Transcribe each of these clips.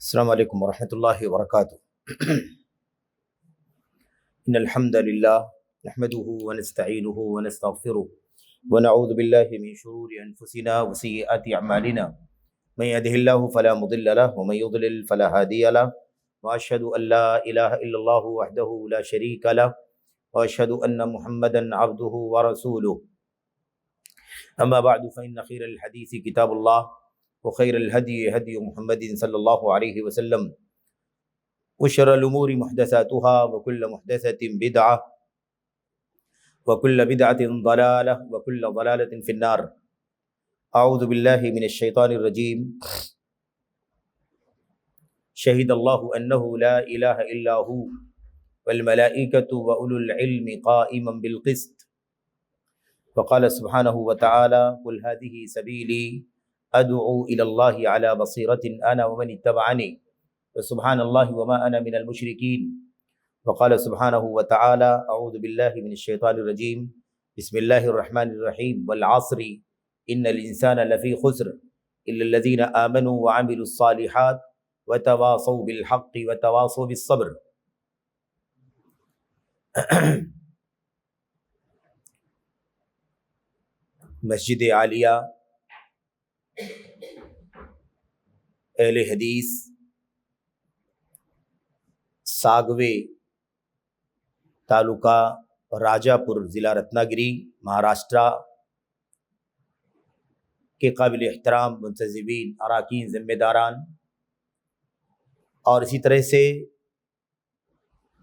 السلام علیکم ورحمۃ اللہ وبرکاتہ۔ ان الحمد للہ نحمده ونستعینه ونستغفره ونعوذ باللہ من شرور انفسنا وسیئات اعمالنا من يهده الله فلا مضل له ومن يضلل فلا هادي له واشهد ان لا اله الا الله وحده لا شريك له واشهد ان محمدا عبده ورسوله اما بعد فان خير الحديث كتاب الله وخير الهدي هدي محمد صلى الله عليه وسلم وشر الأمور محدثاتها وكل محدثة بدعة وكل بدعة ضلالة وكل ضلالة في النار۔ أعوذ بالله من الشيطان الرجيم۔ شهد الله أنه لا إله إلا هو والملائكة وأولو العلم قائما بالقسط، وقال سبحانه وتعالى قل هذه سبيلي ادعو الى الله على بصيرة انا ومن اتبعني وسبحان الله وما انا من المشركين، وقال سبحانه وتعالى اعوذ بالله من الشيطان الرجيم بسم الله الرحمن الرحيم والعصر ان الانسان لفي خسر الا الذين امنوا وعملوا الصالحات وتواصوا بالحق وتواصوا بالصبر۔ مسجد عالیہ اہل حدیث ساگوے تعلقہ راجا پور ضلع رتناگری مہاراشٹرا کے قابل احترام منتظمین، اراکین، ذمہ داران، اور اسی طرح سے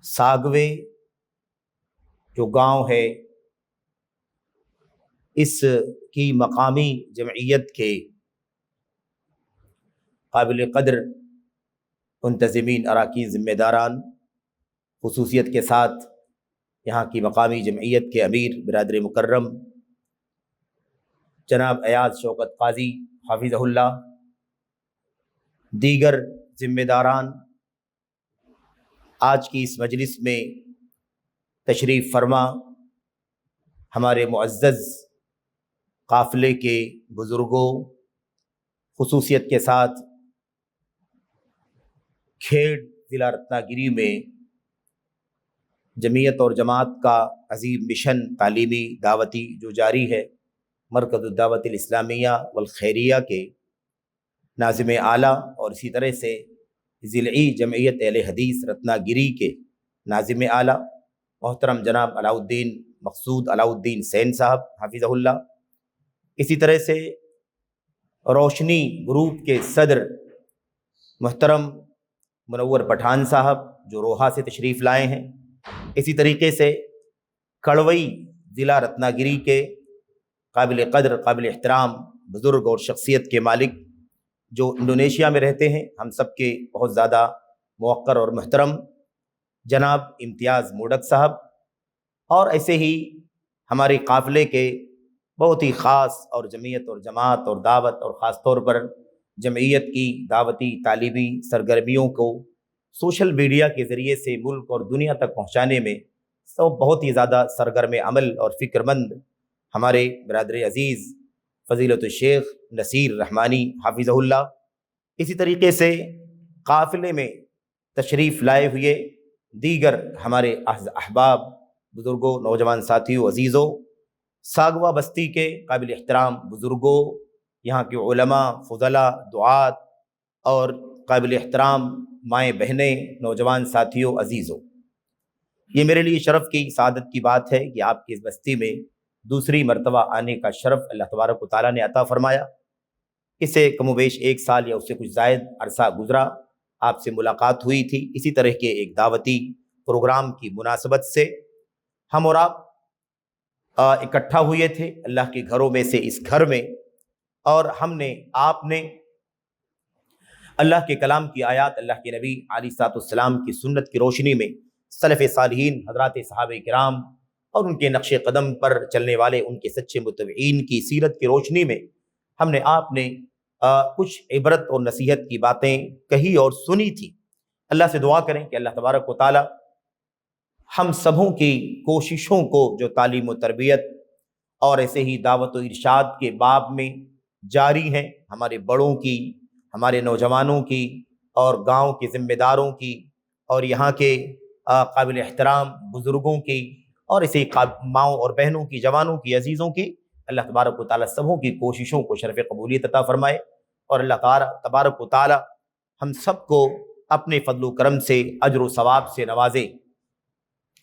ساگوے جو گاؤں ہے اس کی مقامی جمعیت کے قابل قدر منتظمین، اراکین، ذمہ داران، خصوصیت کے ساتھ یہاں کی مقامی جمعیت کے امیر برادر مکرم جناب ایاز شوکت قاضی حافظہ اللہ، دیگر ذمہ داران آج کی اس مجلس میں تشریف فرما، ہمارے معزز قافلے کے بزرگوں، خصوصیت کے ساتھ کھیڑ ضلع رتناگری میں جمعیت اور جماعت کا عظیم مشن تعلیمی دعوتی جو جاری ہے، مرکز الدعوت الاسلامیہ والخیریہ کے ناظم اعلیٰ اور اسی طرح سے ضلعی جمعیت اہل حدیث رتناگری کے ناظم اعلیٰ محترم جناب علاء الدین مقصود علاء الدین سین صاحب حافظہ اللہ، اسی طرح سے روشنی گروپ کے صدر محترم منور پٹھان صاحب جو روہا سے تشریف لائے ہیں، اسی طریقے سے کڑوئی ضلع رتناگری کے قابل قدر قابل احترام بزرگ اور شخصیت کے مالک جو انڈونیشیا میں رہتے ہیں، ہم سب کے بہت زیادہ موقر اور محترم جناب امتیاز موڈک صاحب، اور ایسے ہی ہمارے قافلے کے بہت ہی خاص اور جمعیت اور جماعت اور دعوت اور خاص طور پر جمعیت کی دعوتی تعلیمی سرگرمیوں کو سوشل میڈیا کے ذریعے سے ملک اور دنیا تک پہنچانے میں سب بہت ہی زیادہ سرگرم عمل اور فکر مند ہمارے برادر عزیز فضیلت الشیخ نصیر رحمانی حافظہ اللہ، اسی طریقے سے قافلے میں تشریف لائے ہوئے دیگر ہمارے احباب، بزرگوں، نوجوان ساتھیوں، عزیزوں، ساگوا بستی کے قابل احترام بزرگوں، یہاں کے علماء، فضلاء، دعات اور قابل احترام مائیں بہنیں، نوجوان ساتھیوں، عزیزوں، یہ میرے لیے شرف کی سعادت کی بات ہے کہ آپ کی اس بستی میں دوسری مرتبہ آنے کا شرف اللہ تبارک و تعالیٰ نے عطا فرمایا۔ اس سے کم و بیش 1 سال یا اس سے کچھ زائد عرصہ گزرا، آپ سے ملاقات ہوئی تھی، اسی طرح کے ایک دعوتی پروگرام کی مناسبت سے ہم اور آپ اکٹھا ہوئے تھے اللہ کے گھروں میں سے اس گھر میں، اور ہم نے آپ نے اللہ کے کلام کی آیات، اللہ کے نبی علیہ الصلوۃ والسلام کی سنت کی روشنی میں سلف صالحین حضرات صحابہ کرام اور ان کے نقش قدم پر چلنے والے ان کے سچے متبعین کی سیرت کی روشنی میں ہم نے آپ نے کچھ عبرت اور نصیحت کی باتیں کہی اور سنی تھی۔ اللہ سے دعا کریں کہ اللہ تبارک و تعالی ہم سبوں کی کوششوں کو جو تعلیم و تربیت اور ایسے ہی دعوت و ارشاد کے باب میں جاری ہیں، ہمارے بڑوں کی، ہمارے نوجوانوں کی اور گاؤں کے ذمہ داروں کی اور یہاں کے قابل احترام بزرگوں کی اور اسی ماؤں اور بہنوں کی، جوانوں کی، عزیزوں کی اللہ تبارک و تعالیٰ سبوں کی کوششوں کو شرف قبولیت عطا فرمائے، اور اللہ تعالیٰ تبارک و تعالیٰ ہم سب کو اپنے فضل و کرم سے اجر و ثواب سے نوازے،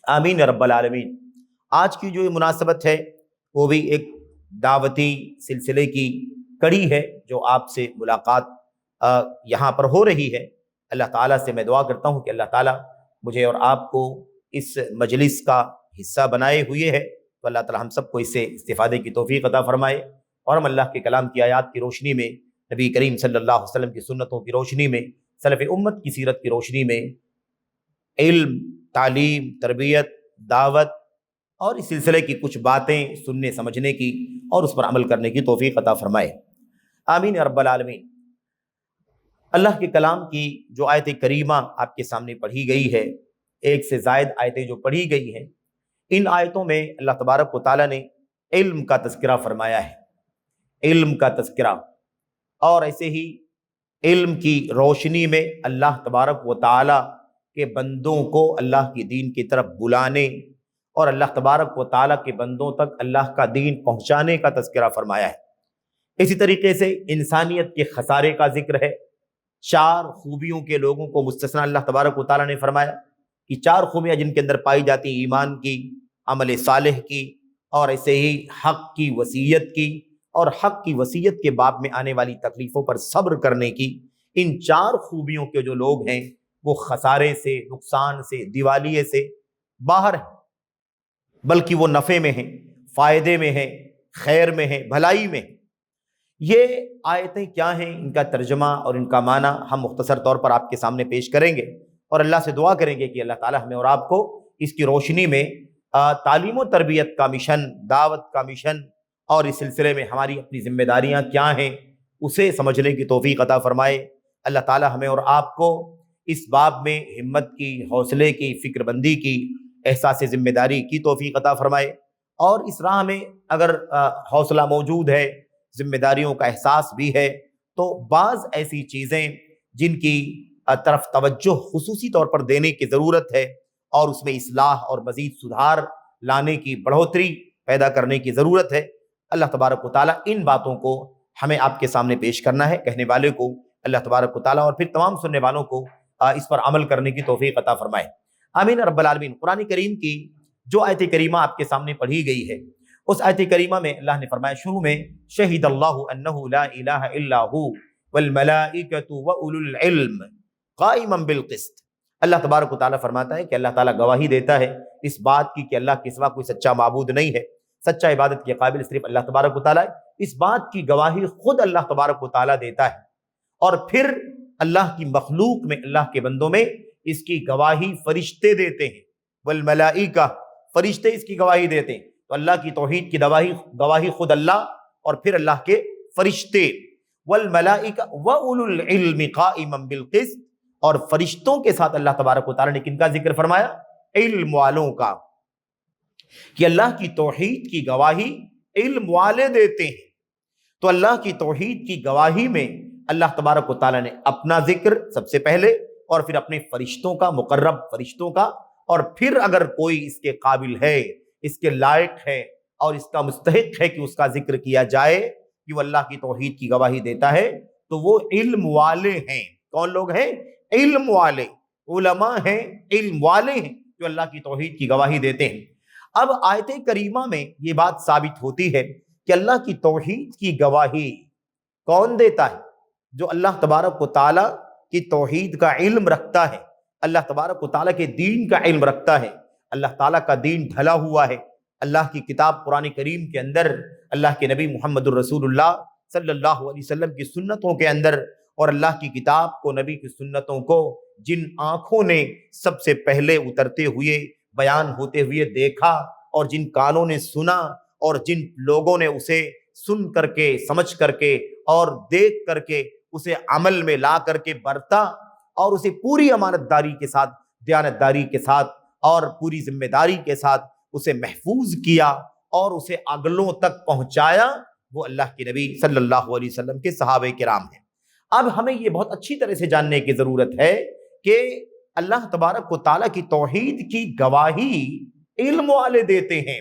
آمین یا رب العالمین۔ آج کی جو یہ مناسبت ہے وہ بھی ایک دعوتی سلسلے کی کڑی ہے جو آپ سے ملاقات یہاں پر ہو رہی ہے۔ اللہ تعالیٰ سے میں دعا کرتا ہوں کہ اللہ تعالیٰ مجھے اور آپ کو اس مجلس کا حصہ بنائے ہوئے ہے، تو اللہ تعالیٰ ہم سب کو اس سے استفادے کی توفیق عطا فرمائے، اور ہم اللہ کے کلام کی آیات کی روشنی میں، نبی کریم صلی اللہ علیہ وسلم کی سنتوں کی روشنی میں، سلف امت کی سیرت کی روشنی میں علم، تعلیم، تربیت، دعوت اور اس سلسلے کی کچھ باتیں سننے سمجھنے کی اور اس پر عمل کرنے کی توفیق عطا فرمائے، آمین یا رب العالمین۔ اللہ کے کلام کی جو آیت کریمہ آپ کے سامنے پڑھی گئی ہے، ایک سے زائد آیتیں جو پڑھی گئی ہیں، ان آیتوں میں اللہ تبارک و تعالیٰ نے علم کا تذکرہ فرمایا ہے، علم کا تذکرہ، اور ایسے ہی علم کی روشنی میں اللہ تبارک و تعالیٰ کے بندوں کو اللہ کی دین کی طرف بلانے اور اللہ تبارک و تعالیٰ کے بندوں تک اللہ کا دین پہنچانے کا تذکرہ فرمایا ہے۔ اسی طریقے سے انسانیت کے خسارے کا ذکر ہے، 4 خوبیوں کے لوگوں کو مستثنا اللہ تبارک و تعالیٰ نے فرمایا کہ 4 خوبیاں جن کے اندر پائی جاتی ہیں، ایمان کی، عمل صالح کی، اور ایسے ہی حق کی وصیت کی، اور حق کی وصیت کے باب میں آنے والی تکلیفوں پر صبر کرنے کی۔ ان 4 خوبیوں کے جو لوگ ہیں وہ خسارے سے، نقصان سے، دیوالیے سے باہر ہیں، بلکہ وہ نفع میں ہیں، فائدے میں ہیں، خیر میں ہیں، بھلائی میں ہیں۔ یہ آیتیں کیا ہیں، ان کا ترجمہ اور ان کا معنی ہم مختصر طور پر آپ کے سامنے پیش کریں گے، اور اللہ سے دعا کریں گے کہ اللہ تعالیٰ ہمیں اور آپ کو اس کی روشنی میں تعلیم و تربیت کا مشن، دعوت کا مشن، اور اس سلسلے میں ہماری اپنی ذمہ داریاں کیا ہیں اسے سمجھنے کی توفیق عطا فرمائے۔ اللہ تعالیٰ ہمیں اور آپ کو اس باب میں ہمت کی، حوصلے کی، فکر بندی کی، احساس ذمہ داری کی توفیق عطا فرمائے، اور اس راہ میں اگر حوصلہ موجود ہے، ذمہ داریوں کا احساس بھی ہے، تو بعض ایسی چیزیں جن کی طرف توجہ خصوصی طور پر دینے کی ضرورت ہے، اور اس میں اصلاح اور مزید سدھار لانے کی، بڑھوتری پیدا کرنے کی ضرورت ہے۔ اللہ تبارک و تعالیٰ ان باتوں کو ہمیں آپ کے سامنے پیش کرنا ہے، کہنے والے کو اللہ تبارک و تعالیٰ اور پھر تمام سننے والوں کو اس پر عمل کرنے کی توفیق عطا فرمائے، آمین رب العالمین۔ قرآن کریم کی جو آیت کریمہ آپ کے سامنے پڑھی گئی ہے، اس آیت کریمہ میں اللہ نے فرمایا شروع میں، شہد اللہ انہ لا الہ الا ہو والملائکۃ واولو العلم قائما بالقسط۔ اللہ تبارک و تعالیٰ فرماتا ہے کہ اللہ تعالیٰ گواہی دیتا ہے اس بات کی کہ اللہ کے سوا کوئی سچا معبود نہیں ہے، سچا عبادت کے قابل صرف اللہ تبارک و تعالیٰ ہے۔ اس بات کی گواہی خود اللہ تبارک و تعالیٰ دیتا ہے، اور پھر اللہ کی مخلوق میں، اللہ کے بندوں میں اس کی گواہی فرشتے دیتے ہیں، والملائکہ، فرشتے اس کی گواہی دیتے ہیں۔ تو اللہ کی توحید کی گواہی خود اللہ، اور پھر اللہ کے فرشتے، والملائکہ واولو العلم قائما بالقسط، اور فرشتوں کے ساتھ اللہ تبارک و تعالیٰ نے کن کا ذکر فرمایا؟ علم والوں کا، کہ اللہ کی توحید کی گواہی علم والے دیتے ہیں۔ تو اللہ کی توحید کی گواہی میں اللہ تبارک و تعالیٰ نے اپنا ذکر سب سے پہلے، اور پھر اپنے فرشتوں کا، مقرب فرشتوں کا، اور پھر اگر کوئی اس کے قابل ہے، اس کے لائق ہے، اور اس کا مستحق ہے کہ اس کا ذکر کیا جائے کہ وہ اللہ کی توحید کی گواہی دیتا ہے، تو وہ علم والے ہیں۔ کون لوگ ہیں؟ علم والے، علماء ہیں، علم والے ہیں جو اللہ کی توحید کی گواہی دیتے ہیں۔ اب آیت کریمہ میں یہ بات ثابت ہوتی ہے کہ اللہ کی توحید کی گواہی کون دیتا ہے؟ جو اللہ تبارک و تعالیٰ کی توحید کا علم رکھتا ہے، اللہ تبارک و تعالیٰ کے دین کا علم رکھتا ہے، اللہ تعالیٰ کا دین ڈھلا ہوا ہے، اللہ کی کتاب قرآن کریم کے اندر، اللہ کے نبی محمد الرسول اللہ صلی اللہ علیہ وسلم کی سنتوں کے اندر، اور اللہ کی کتاب کو، نبی کی سنتوں کو جن آنکھوں نے سب سے پہلے اترتے ہوئے، بیان ہوتے ہوئے دیکھا، اور جن کانوں نے سنا، اور جن لوگوں نے اسے سن کر کے، سمجھ کر کے اور دیکھ کر کے اسے عمل میں لا کر کے برتا، اور اسے پوری امانت داری کے ساتھ، دیانت داری کے ساتھ اور پوری ذمہ داری کے ساتھ اسے محفوظ کیا اور اسے اگلوں تک پہنچایا، وہ اللہ کے نبی صلی اللہ علیہ وسلم کے صحابہ کرام ہیں۔ اب ہمیں یہ بہت اچھی طرح سے جاننے کی ضرورت ہے کہ اللہ تبارک و تعالیٰ کی توحید کی گواہی علم والے دیتے ہیں.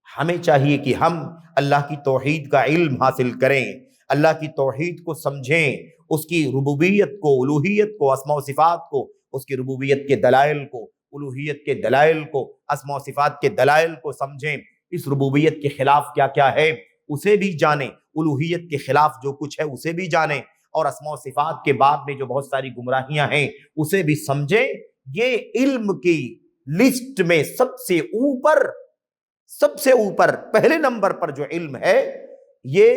ہمیں چاہیے کہ ہم اللہ کی توحید کا علم حاصل کریں، اللہ کی توحید کو سمجھیں، اس کی ربوبیت کو، الوہیت کو، اسماء و صفات کو، اس کی ربوبیت کے دلائل کو، الوہیت کے دلائل کو، اسماء و صفات کے دلائل کو سمجھیں. اس ربوبیت کے خلاف کیا کیا ہے اسے بھی جانیں، الوہیت کے خلاف جو کچھ ہے اسے بھی جانیں، اور اسماء و صفات کے باب میں جو بہت ساری گمراہیاں ہیں اسے بھی سمجھیں. یہ علم کی لسٹ میں سب سے اوپر پہلے نمبر پر جو علم ہے یہ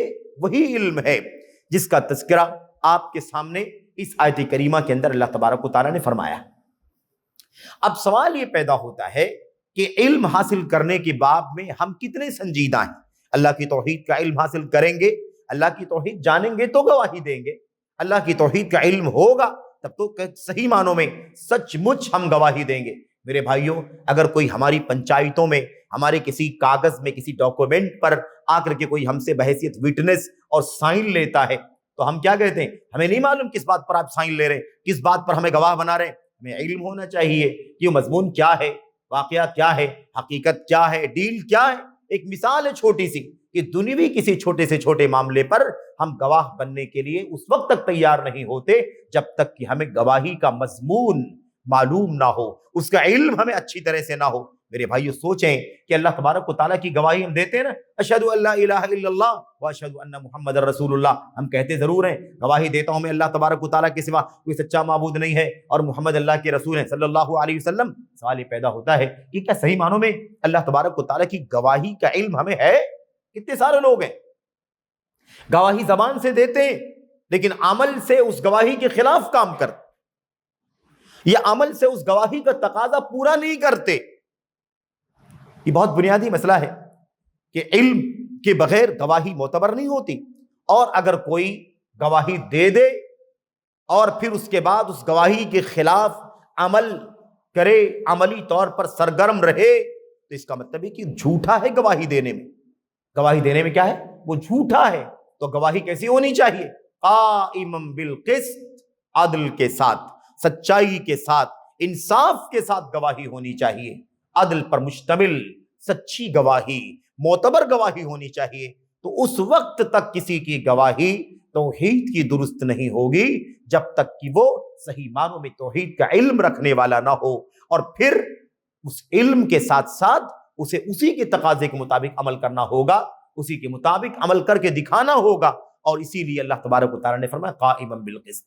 وہی علم ہے جس کا تذکرہ آپ کے سامنے اس آیت کریمہ کے اندر اللہ تبارک و تعالیٰ نے فرمایا. اب سوال یہ پیدا ہوتا ہے کہ علم حاصل کرنے کے باب میں ہم کتنے سنجیدہ ہیں. اللہ کی توحید کا علم حاصل کریں گے، اللہ کی توحید جانیں گے تو گواہی دیں گے. اللہ کی توحید کا علم ہوگا تب تو صحیح معنوں میں سچ مچ ہم گواہی دیں گے. میرے بھائیوں، اگر کوئی ہماری پنچایتوں میں ہمارے کسی کاغذ میں کسی ڈاکومنٹ پر آ کر کے کوئی ہم سے بحیثیت وٹنس اور سائن لیتا ہے تو ہم کیا کہتے ہیں؟ ہمیں نہیں معلوم کس بات پر آپ سائن لے رہے ہیں، کس بات پر ہمیں گواہ بنا رہے ہیں. ہمیں علم ہونا چاہیے کہ وہ مضمون کیا ہے، واقعہ کیا ہے، حقیقت کیا ہے، ڈیل کیا ہے. ایک مثال ہے چھوٹی سی کہ دنیوی کسی چھوٹے سے چھوٹے معاملے پر ہم گواہ بننے کے لیے اس وقت تک تیار نہیں ہوتے جب تک کہ ہمیں گواہی کا مضمون معلوم نہ ہو، اس کا علم ہمیں اچھی طرح سے نہ ہو. میرے بھائیو سوچیں کہ اللہ تبارک و تعالیٰ کی گواہی ہم دیتے ہیں نا، اشہد ان لا الہ الا اللہ واشہد ان محمد رسول اللہ. ہم کہتے ضرور ہیں، گواہی دیتا ہوں میں اللہ تبارک و تعالیٰ کے سوا کوئی سچا معبود نہیں ہے اور محمد اللہ کے رسول ہیں صلی اللہ علیہ وسلم. سوال یہ پیدا ہوتا ہے کہ کیا صحیح معنوں میں اللہ تبارک و تعالیٰ کی گواہی کا علم ہمیں ہے؟ کتنے سارے لوگ ہیں گواہی زبان سے دیتے ہیں لیکن عمل سے اس گواہی کے خلاف کام کرتے، یا عمل سے اس گواہی کا تقاضا پورا نہیں کرتے. یہ بہت بنیادی مسئلہ ہے کہ علم کے بغیر گواہی معتبر نہیں ہوتی، اور اگر کوئی گواہی دے دے اور پھر اس کے بعد اس گواہی کے خلاف عمل کرے، عملی طور پر سرگرم رہے، تو اس کا مطلب ہے کہ جھوٹا ہے. گواہی دینے میں کیا ہے؟ وہ جھوٹا ہے. تو گواہی کیسی ہونی چاہیے؟ قائما بالقسط، عدل کے ساتھ، سچائی کے ساتھ، انصاف کے ساتھ گواہی ہونی چاہیے. عدل پر مشتمل سچی گواہی، معتبر گواہی ہونی چاہیے. تو اس وقت تک کسی کی گواہی توحید کی درست نہیں ہوگی جب تک کہ وہ صحیح معنوں میں توحید کا علم رکھنے والا نہ ہو، اور پھر اس علم کے ساتھ ساتھ اسے اسی کے تقاضے کے مطابق عمل کرنا ہوگا، اسی کے مطابق عمل کر کے دکھانا ہوگا. اور اسی لیے اللہ تبارک و تعالیٰ نے فرمایا قائما بالقسط.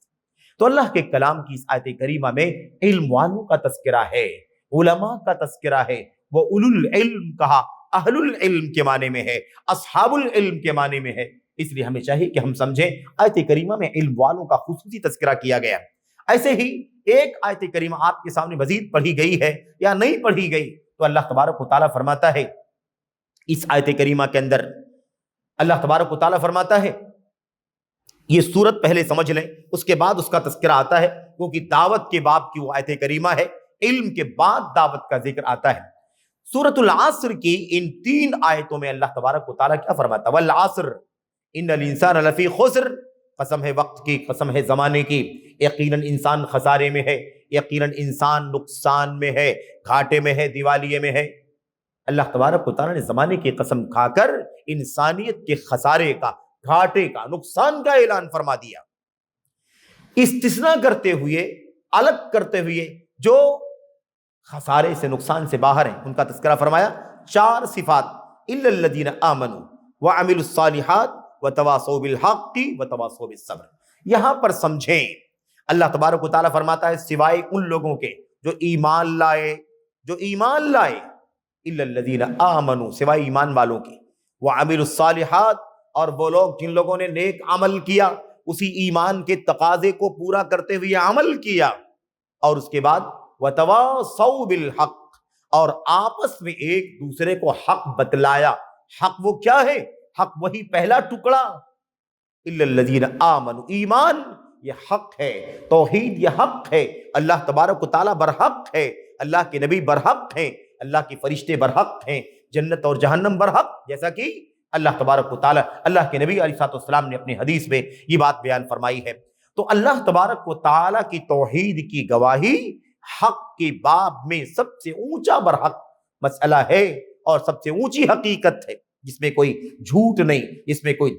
تو اللہ کے کلام کی اس آیت کریمہ میں علم والوں کا تذکرہ ہے، علماء کا تذکرہ ہے. وہ اولو العلم کہا، اہل العلم کے معنی میں ہے، اصحاب العلم کے معنی میں ہے. اس لیے ہمیں چاہیے کہ ہم سمجھیں آیت کریمہ میں علم والوں کا خصوصی تذکرہ کیا گیا. ایسے ہی ایک آیت کریمہ آپ کے سامنے مزید پڑھی گئی ہے یا نہیں پڑھی گئی تو اللہ تبارک و تعالیٰ فرماتا ہے اس آیت کریمہ کے اندر، اللہ تبارک و تعالیٰ فرماتا ہے، یہ سورت پہلے سمجھ لیں اس کے بعد اس کا تذکرہ آتا ہے، کیونکہ دعوت کے باب کی وہ آیت کریمہ ہے، علم کے بعد دعوت کا ذکر آتا ہے. سورۃ العصر کی ان 3 آیتوں میں اللہ تبارک و تعالیٰ کیا فرماتا ہے؟ والعصر ان الانسان لفی خسر، قسم ہے وقت کی، قسم ہے زمانے کی، یقیناً انسان خسارے میں ہے، یقیناً انسان نقصان میں ہے، گھاٹے میں ہے، دیوالیے میں ہے. اللہ تبارک و تعالیٰ نے زمانے کی قسم کھا کر انسانیت کے خسارے کا، گھاٹے کا، نقصان کا اعلان فرما دیا، استثناء کرتے ہوئے، الگ کرتے ہوئے جو خسارے سے، نقصان سے باہر ہیں ان کا تذکرہ فرمایا. 4 صفات، الا الذین آمنوا وعملوا الصالحات وتواصوا بالحق وتواصوا بالصبر. یہاں پر سمجھیں اللہ تبارک و تعالیٰ فرماتا ہے سوائے ان لوگوں کے جو ایمان لائے، الا الذین آمنوا، سوائے ایمان والوں کے، وعملوا الصالحات، اور وہ لوگ جن لوگوں نے نیک عمل کیا، اسی ایمان کے تقاضے کو پورا کرتے ہوئے عمل کیا، اور اس کے بعد وتواصوا بالحق، اور آپس میں ایک دوسرے کو حق بتلایا. حق وہ کیا ہے؟ حق وہی پہلا ٹکڑا، الا الذین آمنوا، ایمان یہ حق ہے، توحید یہ حق ہے، اللہ تبارک و تعالیٰ برحق ہے، اللہ کے نبی برحق ہیں، اللہ کے فرشتے برحق ہیں، جنت اور جہنم برحق، جیسا کہ اللہ تبارک و تعالیٰ، اللہ کے نبی علیہ الصلوۃ والسلام نے اپنی حدیث میں یہ بات بیان فرمائی ہے. تو اللہ تبارک و تعالیٰ کی توحید کی گواہی حق کی باب میں سب سے اونچا برحق مسئلہ ہے اور سب سے اونچی حقیقت ہے، جس میں کوئی جھوٹ نہیں، جس میں کوئی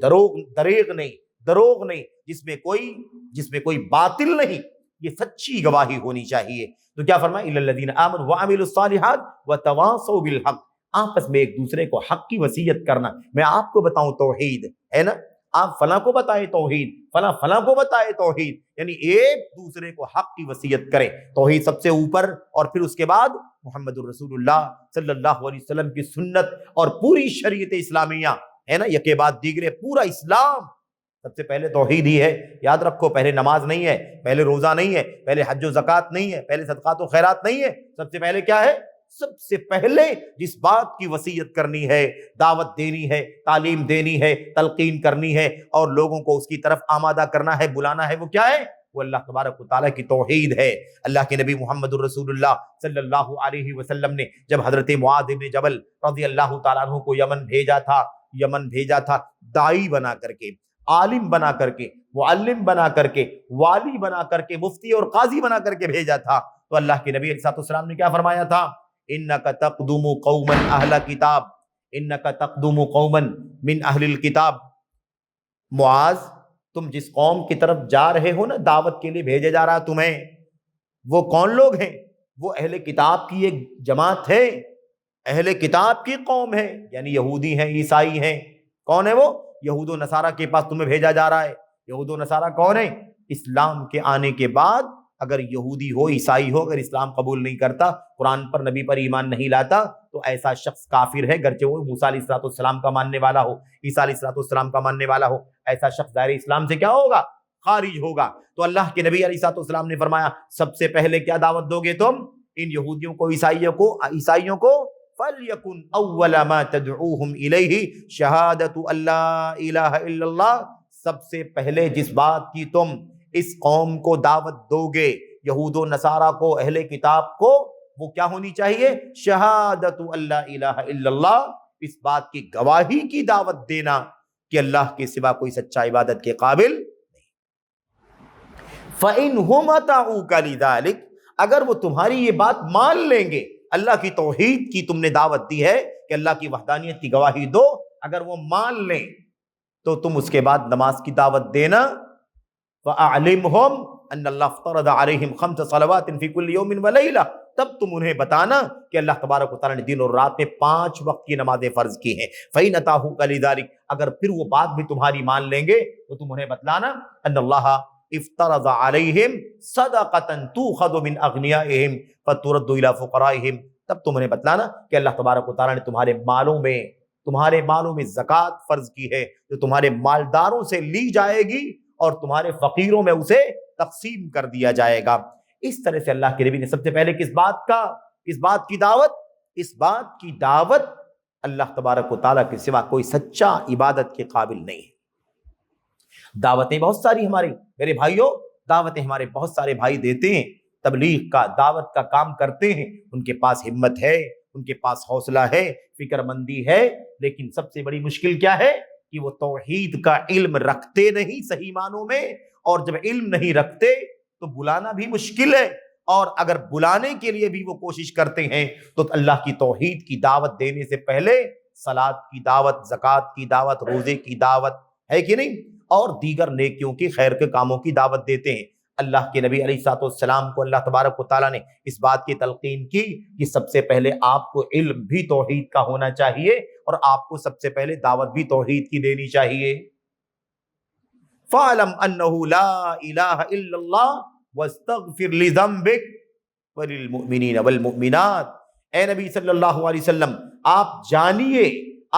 دروغ نہیں، جس میں کوئی باطل نہیں، یہ سچی گواہی ہونی چاہیے۔ تو کیا فرمایا؟ الا الذین آمنوا وعملوا الصالحات وتواصوا بالحق، آپس میں ایک دوسرے کو حق کی وصیت کرنا۔ میں آپ کو بتاؤں توحید ہے نا، آپ فلاں کو بتائے توحید، فلاں کو بتائے توحید، یعنی ایک دوسرے کو حق کی وصیت کرے، توحید سب سے اوپر، اور پھر اس کے بعد محمد الرسول اللہ صلی اللہ علیہ وسلم کی سنت اور پوری شریعت اسلامیہ ہے نا، یکے بعد دیگرے پورا اسلام سب سے پہلے توحید ہی ہے۔ یاد رکھو، پہلے نماز نہیں ہے، پہلے روزہ نہیں ہے، پہلے حج و زکوٰۃ نہیں ہے، پہلے صدقات و خیرات نہیں ہے، سب سے پہلے کیا ہے؟ سب سے پہلے جس بات کی وصیت کرنی ہے، دعوت دینی ہے، تعلیم دینی ہے، تلقین کرنی ہے اور لوگوں کو اس کی طرف آمادہ کرنا ہے، بلانا ہے، وہ کیا ہے؟ وہ اللہ تبارک و تعالیٰ کی توحید ہے۔ اللہ کے نبی محمد الرسول اللہ صلی اللہ علیہ وسلم نے جب حضرت معاذ بن جبل رضی اللہ تعالیٰ عنہ کو یمن بھیجا تھا داعی بنا کر کے، عالم بنا کر کے، معلم بنا کر کے، والی بنا کر کے، مفتی اور قاضی بنا کر کے بھیجا تھا، تو اللہ کے نبی علیہ السلام نے کیا فرمایا تھا؟ انک تقدم قوما اہل کتاب، انک تقدم قوما من اہل الکتاب، معاذ تم جس قوم کی طرف جا رہے ہو نا، دعوت کے لیے بھیجے جا رہا تمہیں، وہ کون لوگ ہیں؟ وہ اہل کتاب کی ایک جماعت ہے، اہل کتاب کی قوم ہے، یعنی یہودی ہیں، عیسائی ہیں۔ کون ہے وہ؟ یہود و نصارہ کے پاس تمہیں بھیجا جا رہا ہے۔ یہود و نصارہ کون ہے؟ اسلام کے آنے کے بعد اگر یہودی ہو، عیسائی ہو، اگر اسلام قبول نہیں کرتا، قرآن پر، نبی پر ایمان نہیں لاتا، تو ایسا شخص کافر ہے، گرچہ وہ موسیٰ علیہ السلام کا ماننے والا ہو، عیسیٰ علیہ السلام کا ماننے والا ہو، ایسا شخص دائرہ اسلام سے کیا ہوگا؟ خارج ہوگا۔ تو اللہ کے نبی علیہ السلام نے فرمایا سب سے پہلے کیا دعوت دو گے تم؟ ان یہودیوں کو، عیسائیوں کو فَلْيَكُنْ أَوَّلَ مَا تَدْعُوهُمْ إِلَيْهِ شَهَادَةُ أَن لَا إِلَهَ إِلَّا اللَّهُ، سب سے پہلے جس بات کی تم اس قوم کو دعوت دو گے، یہود و نصارہ کو، اہل کتاب کو، وہ کیا ہونی چاہیے؟ شہادۃ ان لا الہ الا اللہ، اس بات کی گواہی کی دعوت دینا کہ اللہ کے سوا کوئی سچا عبادت کے قابل نہیں۔ فَإِنْهُمْ أَطَاعُوكَ لِذَلِكَ، اگر وہ تمہاری یہ بات مان لیں گے، اللہ کی توحید کی تم نے دعوت دی ہے کہ اللہ کی وحدانیت کی گواہی دو، اگر وہ مان لیں تو تم اس کے بعد نماز کی دعوت دینا۔ فَأَعْلِمْهُمْ أَنَّ اللَّهَ افْتَرَضَ عَلَيْهِمْ 5 صَلَوَاتٍ فِي كُلِّ يَوْمٍ وَلَيْلَةٍ، تب تم انہیں بتانا کہ اللہ تبارک و تعالیٰ نے دن اور رات میں 5 وقت کی نمازیں فرض کی ہیں۔ فَإِنْ أَطَاعُوكَ لِذَلِكَ، اگر پھر وہ بات بھی تمہاری مان لیں گے تو تم انہیں بتلانا أَنَّ اللَّهَ افترض علیہم صدقۃ تؤخذ من اغنیائہم فترد الی فقرائہم، تب تم انہیں بتلانا کہ اللہ تبارک و تعالیٰ نے تمہارے مالوں میں زکوٰۃ فرض کی ہے، جو تمہارے مالداروں سے لی جائے گی اور تمہارے فقیروں میں اسے تقسیم کر دیا جائے گا۔ اس طرح سے اللہ کے نبی نے سب سے پہلے کس بات کی دعوت اللہ تبارک و تعالیٰ کے سوا کوئی سچا عبادت کے قابل نہیں ہے۔ دعوتیں بہت ساری میرے بھائیوں، دعوتیں ہمارے بہت سارے بھائی دیتے ہیں، تبلیغ کا، دعوت کا کام کرتے ہیں، ان کے پاس ہمت ہے، ان کے پاس حوصلہ ہے، فکر مندی ہے، لیکن سب سے بڑی مشکل کیا ہے کہ وہ توحید کا علم رکھتے نہیں صحیح معنوں میں، اور جب علم نہیں رکھتے تو بلانا بھی مشکل ہے، اور اگر بلانے کے لیے بھی وہ کوشش کرتے ہیں تو اللہ کی توحید کی دعوت دینے سے پہلے صلاۃ کی دعوت، زکوٰۃ کی دعوت، روزے کی دعوت ہے کہ نہیں، اور دیگر نیکیوں کی، خیر کے کاموں کی دعوت دیتے ہیں۔ اللہ کے نبی علیہ السلام کو اللہ تبارک و تعالیٰ نے اس بات کی تلقین کی کہ سب سے پہلے آپ کو علم بھی توحید کا ہونا چاہیے، اور آپ کو سب سے پہلے دعوت بھی توحید کی دینی چاہیے۔ فَاعْلَمْ أَنَّهُ لَا إِلَٰهَ إِلَّا اللَّهُ وَاسْتَغْفِرْ لِذَنبِكَ وَلِلْمُؤْمِنِينَ وَالْمُؤْمِنَاتِ، اے نبی صلی اللہ علیہ وسلم، آپ جانیے،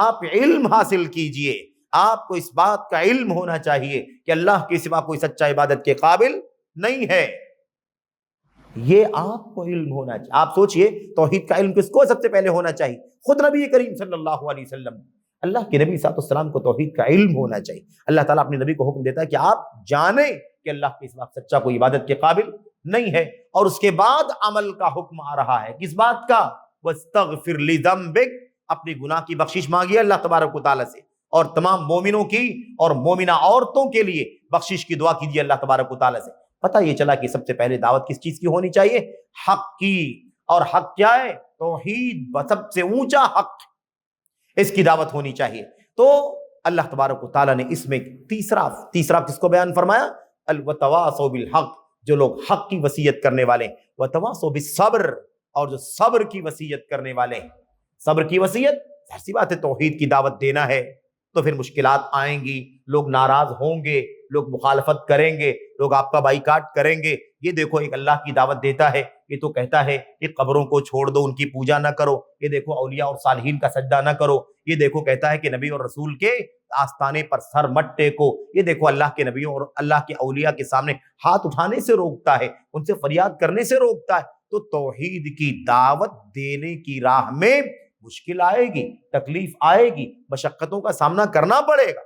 آپ علم حاصل کیجئے، آپ کو اس بات کا علم ہونا چاہیے کہ اللہ کے سوا کوئی سچا عبادت کے قابل نہیں ہے، یہ آپ کو علم ہونا چاہیے۔ آپ سوچئے توحید کا علم کس کو سب سے پہلے ہونا چاہیے؟ خود نبی کریم صلی اللہ علیہ وسلم، اللہ کے نبی صلی اللہ علیہ وسلم کو توحید کا علم ہونا چاہیے۔ اللہ تعالیٰ اپنے نبی کو حکم دیتا ہے کہ آپ جانیں کہ اللہ کے سوا سچا کوئی عبادت کے قابل نہیں ہے، اور اس کے بعد عمل کا حکم آ رہا ہے، کس بات کا؟ وَاسْتَغْفِرْ لِذَنبِكَ، اپنی گناہ کی بخشش مانگیے اللہ تبارک و تعالیٰ سے، اور تمام مومنوں کی اور مومنہ عورتوں کے لیے بخشش کی دعا کیجیے اللہ تبارک و تعالیٰ سے۔ پتہ یہ چلا کہ سب سے پہلے دعوت کس چیز کی ہونی چاہیے؟ حق کی۔ اور حق کیا ہے؟ توحید، سب سے اونچا حق، اس کی دعوت ہونی چاہیے۔ تو اللہ تبارک و تعالیٰ نے اس میں تیسرا کس کو بیان فرمایا؟ وَتَوَاصَوْا بِالْحَقِّ، جو لوگ حق کی وصیت کرنے والے ہیں، وَتَوَاصَوْا بِالصَّبْرِ، اور جو صبر کی وصیت کرنے والے ہیں۔ صبر کی وصیت، ظاہر سی بات ہے توحید کی دعوت دینا ہے تو پھر مشکلات آئیں گی، لوگ ناراض ہوں گے، لوگ مخالفت کریں گے، لوگ آپ کا بائیکاٹ کریں گے۔ یہ دیکھو ایک اللہ کی دعوت دیتا ہے، یہ تو کہتا ہے کہ قبروں کو چھوڑ دو، ان کی پوجا نہ کرو، یہ دیکھو اولیاء اور صالحین کا سجدہ نہ کرو، یہ دیکھو کہتا ہے کہ نبی اور رسول کے آستانے پر سر مت ٹیکو، یہ دیکھو اللہ کے نبیوں اور اللہ کے اولیاء کے سامنے ہاتھ اٹھانے سے روکتا ہے، ان سے فریاد کرنے سے روکتا ہے۔ تو توحید کی دعوت دینے کی راہ میں مشکل آئے گی، تکلیف آئے گی، مشقتوں کا سامنا کرنا پڑے گا،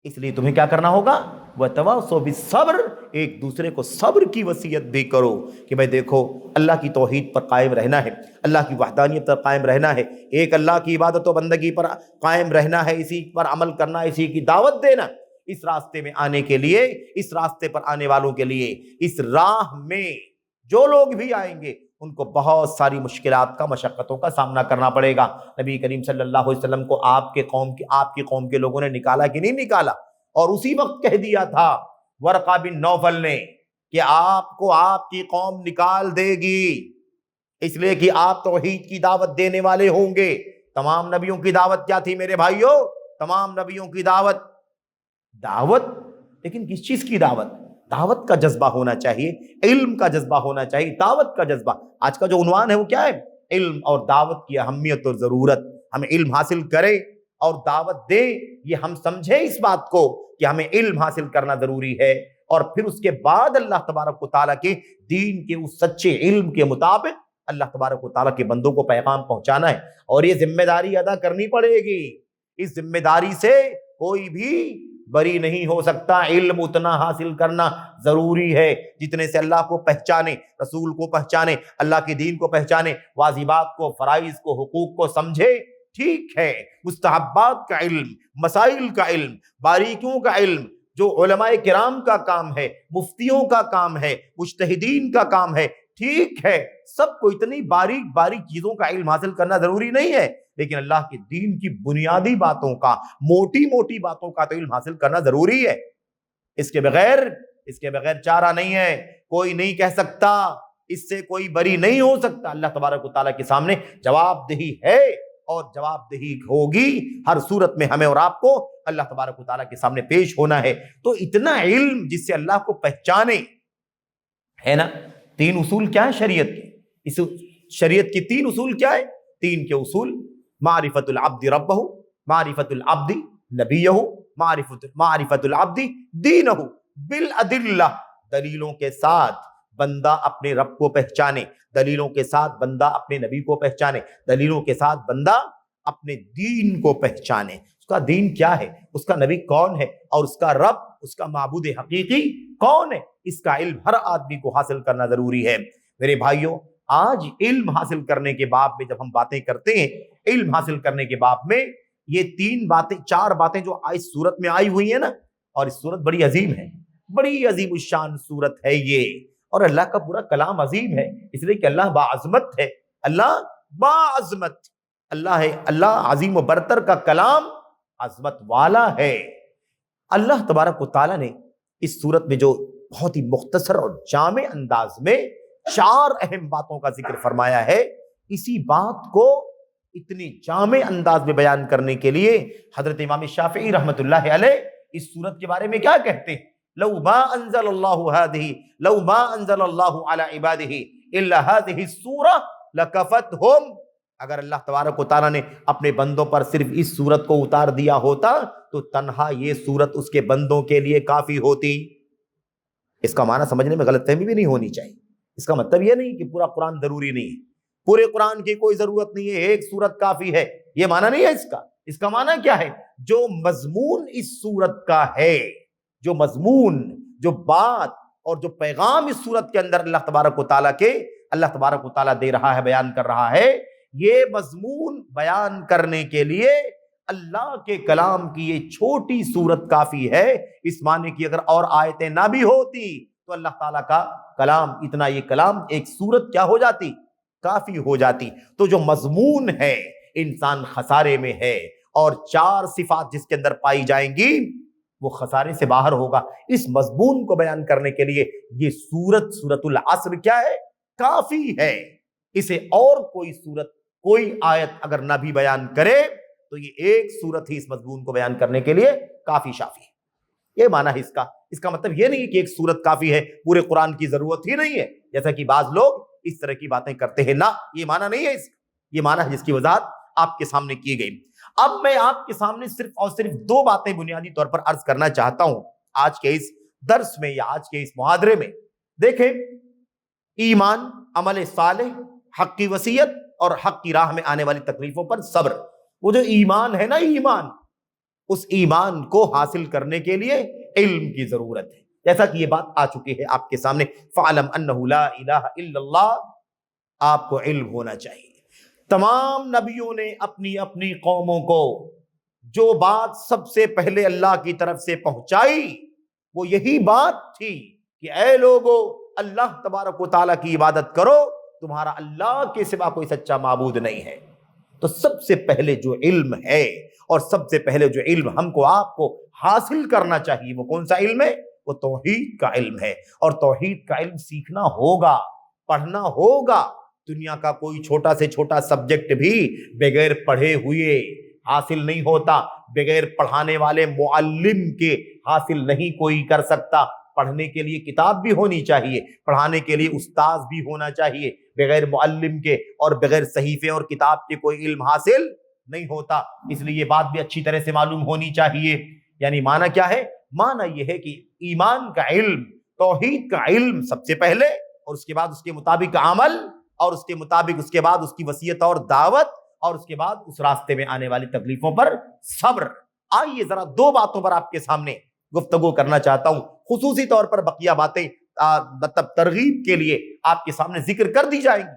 اس لیے تمہیں کیا کرنا ہوگا؟ وَتَوَاصَوْا بِالصَّبْرِ، ایک دوسرے کو صبر کی وصیت بھی کرو کہ بھائی دیکھو اللہ کی توحید پر قائم رہنا ہے، اللہ کی وحدانیت پر قائم رہنا ہے، ایک اللہ کی عبادت و بندگی پر قائم رہنا ہے، اسی پر عمل کرنا، اسی کی دعوت دینا۔ اس راستے میں آنے کے لیے، اس راستے پر آنے والوں کے لیے، اس راہ میں جو لوگ بھی آئیں گے ان کو بہت ساری مشکلات کا، مشقتوں کا سامنا کرنا پڑے گا۔ نبی کریم صلی اللہ علیہ وسلم کو آپ کی قوم کے لوگوں نے نکالا کہ نہیں نکالا؟ اور اسی وقت کہہ دیا تھا ورقہ بن نوفل نے کہ آپ کو آپ کی قوم نکال دے گی، اس لیے کہ آپ توحید کی دعوت دینے والے ہوں گے۔ تمام نبیوں کی دعوت کیا تھی میرے بھائیوں؟ تمام نبیوں کی دعوت، لیکن کس چیز کی دعوت؟ دعوت کا جذبہ ہونا چاہیے، علم کا جذبہ ہونا چاہیے، دعوت کا جذبہ۔ آج کا جو عنوان ہے وہ کیا ہے؟ علم اور دعوت کی اہمیت اور ضرورت۔ ہم علم حاصل کریں اور دعوت دیں، یہ ہم سمجھیں اس بات کو کہ ہمیں علم حاصل کرنا ضروری ہے، اور پھر اس کے بعد اللہ تبارک و تعالیٰ کے دین کے اس سچے علم کے مطابق اللہ تبارک و تعالیٰ کے بندوں کو پیغام پہنچانا ہے، اور یہ ذمہ داری ادا کرنی پڑے گی۔ اس ذمہ داری سے کوئی بھی بری نہیں ہو سکتا۔ علم اتنا حاصل کرنا ضروری ہے جتنے سے اللہ کو پہچانے، رسول کو پہچانے، اللہ کے دین کو پہچانے، واجبات کو، فرائض کو، حقوق کو سمجھے۔ ٹھیک ہے، مستحبات کا علم، مسائل کا علم، باریکیوں کا علم جو علماء کرام کا کام ہے، مفتیوں کا کام ہے، مجتہدین کا کام ہے، ٹھیک ہے، سب کو اتنی باریک چیزوں کا علم حاصل کرنا ضروری نہیں ہے، لیکن اللہ کے دین کی بنیادی باتوں کا، موٹی باتوں کا تو علم حاصل کرنا ضروری ہے۔ اس کے بغیر چارہ نہیں ہے، کوئی نہیں کہہ سکتا، اس سے کوئی بری نہیں ہو سکتا۔ اللہ تبارک و تعالیٰ کے سامنے جواب دہی ہے اور جواب دہی ہوگی، ہر صورت میں ہمیں اور آپ کو اللہ تبارک و تعالیٰ کے سامنے پیش ہونا ہے۔ تو اتنا علم جس سے اللہ کو پہچانے ہے نا۔ تین اصول کیا ہے شریعت کے؟ اس شریعت کی تین اصول کیا ہے؟ تین کے اصول: معرفت العبد ربہ، معرفت العبد نبیہ، معرفت العبد دینہ بالادلہ۔ دلیلوں کے ساتھ بندہ اپنے رب کو پہچانے، دلیلوں کے ساتھ بندہ اپنے نبی کو پہچانے، دلیلوں کے ساتھ بندہ اپنے دین کو پہچانے۔ اس کا دین کیا ہے، اس کا نبی کون ہے، اور اس کا رب، اس کا معبود حقیقی کون ہے، اس کا علم ہر آدمی کو حاصل کرنا ضروری ہے۔ میرے بھائیوں، آج علم حاصل کرنے کے باب میں جب ہم باتیں کرتے ہیں، علم حاصل کرنے کے باب میں یہ چار باتیں جو اس صورت میں آئی ہوئی ہیں نا، اور اس صورت بڑی عظیم ہے، بڑی عظیم الشان صورت ہے یہ، اور اللہ کا پورا کلام عظیم ہے، اس لیے کہ اللہ باعظمت ہے، اللہ باعظمت، اللہ ہے، اللہ عظیم و برتر کا کلام عظمت والا ہے۔ اللہ تبارک و تعالیٰ نے اس صورت میں جو بہت ہی مختصر اور جامع انداز میں چار اہم باتوں کا ذکر فرمایا ہے، اسی بات کو اتنی جامع انداز میں بیان کرنے کے لیے حضرت امام شافعی رحمۃ اللہ علیہ اس صورت کے بارے میں کیا کہتے ہیں؟ لو ما انزل اللہ علی عبادہ الا هذه السورہ لکفتہم، اگر اللہ تبارک و تعالیٰ نے اپنے بندوں پر صرف اس صورت کو اتار دیا ہوتا تو تنہا یہ صورت اس کے بندوں کے لیے کافی ہوتی۔ اس کا معنی سمجھنے میں غلط فہمی بھی نہیں ہونی چاہیے، اس کا مطلب یہ نہیں کہ پورا قرآن ضروری نہیں ہے، پورے قرآن کی کوئی ضرورت نہیں ہے، ایک سورت کافی ہے، یہ معنی نہیں ہے اس کا۔ اس کا معنی کیا ہے؟ جو مضمون اس سورت کا ہے، جو مضمون، جو بات اور جو پیغام اس سورت کے اندر اللہ تبارک و تعالیٰ دے رہا ہے، بیان کر رہا ہے، یہ مضمون بیان کرنے کے لیے اللہ کے کلام کی یہ چھوٹی صورت کافی ہے، اس معنی کی اگر اور آیتیں نہ بھی ہوتی تو اللہ تعالیٰ کا کلام، اتنا یہ کلام ایک صورت کیا ہو جاتی، کافی ہو جاتی۔ تو جو مضمون ہے انسان خسارے میں ہے، اور 4 صفات جس کے اندر پائی جائیں گی وہ خسارے سے باہر ہوگا۔ اس مضمون کو بیان کرنے کے لیے یہ سورت العصر کیا ہے، کافی ہے۔ اسے اور کوئی سورت، کوئی آیت اگر نہ بھی بیان کرے تو یہ ایک سورت ہی اس مضمون کو بیان کرنے کے لیے کافی شافی ہے۔ یہ معنی ہے اس کا مطلب یہ نہیں کہ ایک سورت کافی ہے، پورے قرآن کی ضرورت ہی نہیں ہے، جیسا کہ بعض لوگ اس طرح کی باتیں کرتے ہیں۔ نہ، یہ معنی نہیں ہے، یہ معنی ہے جس کی وضاحت آپ کے سامنے کی گئی۔ اب میں آپ کے سامنے صرف اور صرف 2 باتیں بنیادی طور پر عرض کرنا چاہتا ہوں آج کے اس درس میں یا آج کے اس محاضرے میں۔ دیکھیں، ایمان، عمل صالح، حق کی وصیت اور حق کی راہ میں آنے والی تکلیفوں پر صبر۔ وہ جو ایمان ہے نا، ایمان، اس ایمان کو حاصل کرنے کے لیے علم کی ضرورت ہے، جیسا کہ یہ بات آ چکی ہے آپ کے سامنے۔ فَعْلَمْ أَنَّهُ لَا إِلَهَ إِلَّا اللَّهُ، آپ کو علم ہونا چاہیے۔ تمام نبیوں نے اپنی اپنی قوموں کو جو بات سب سے پہلے اللہ کی طرف سے پہنچائی وہ یہی بات تھی کہ اے لوگو، اللہ تبارک و تعالیٰ کی عبادت کرو، تمہارا اللہ کے سوا کوئی سچا معبود نہیں ہے۔ تو سب سے پہلے جو علم ہے اور سب سے پہلے جو علم ہم کو آپ کو حاصل کرنا چاہیے وہ کون سا علم ہے؟ وہ توحید کا علم ہے، اور توحید کا علم سیکھنا ہوگا، پڑھنا ہوگا۔ دنیا کا کوئی چھوٹا سے چھوٹا سبجیکٹ بھی بغیر پڑھے ہوئے حاصل نہیں ہوتا، بغیر پڑھانے والے معلم کے حاصل نہیں کوئی کر سکتا۔ پڑھنے کے لیے کتاب بھی ہونی چاہیے، پڑھانے کے لیے استاذ بھی ہونا چاہیے۔ بغیر معلم کے اور بغیر صحیفے اور کتاب کے کوئی علم حاصل نہیں ہوتا۔ اس لیے یہ بات بھی اچھی طرح سے معلوم ہونی چاہیے۔ یعنی معنی کیا ہے؟ معنی یہ ہے کہ ایمان کا علم، توحید کا علم سب سے پہلے، اور اس کے بعد اس کے مطابق عمل، اور اس کے مطابق اس کے بعد اس کی وصیت اور دعوت، اور اس کے بعد اس راستے میں آنے والی تکلیفوں پر صبر۔ آئیے ذرا 2 باتوں پر آپ کے سامنے گفتگو کرنا چاہتا ہوں، خصوصی طور پر بقیہ باتیں مطلب ترغیب کے لیے آپ کے سامنے ذکر کر دی جائیں گی۔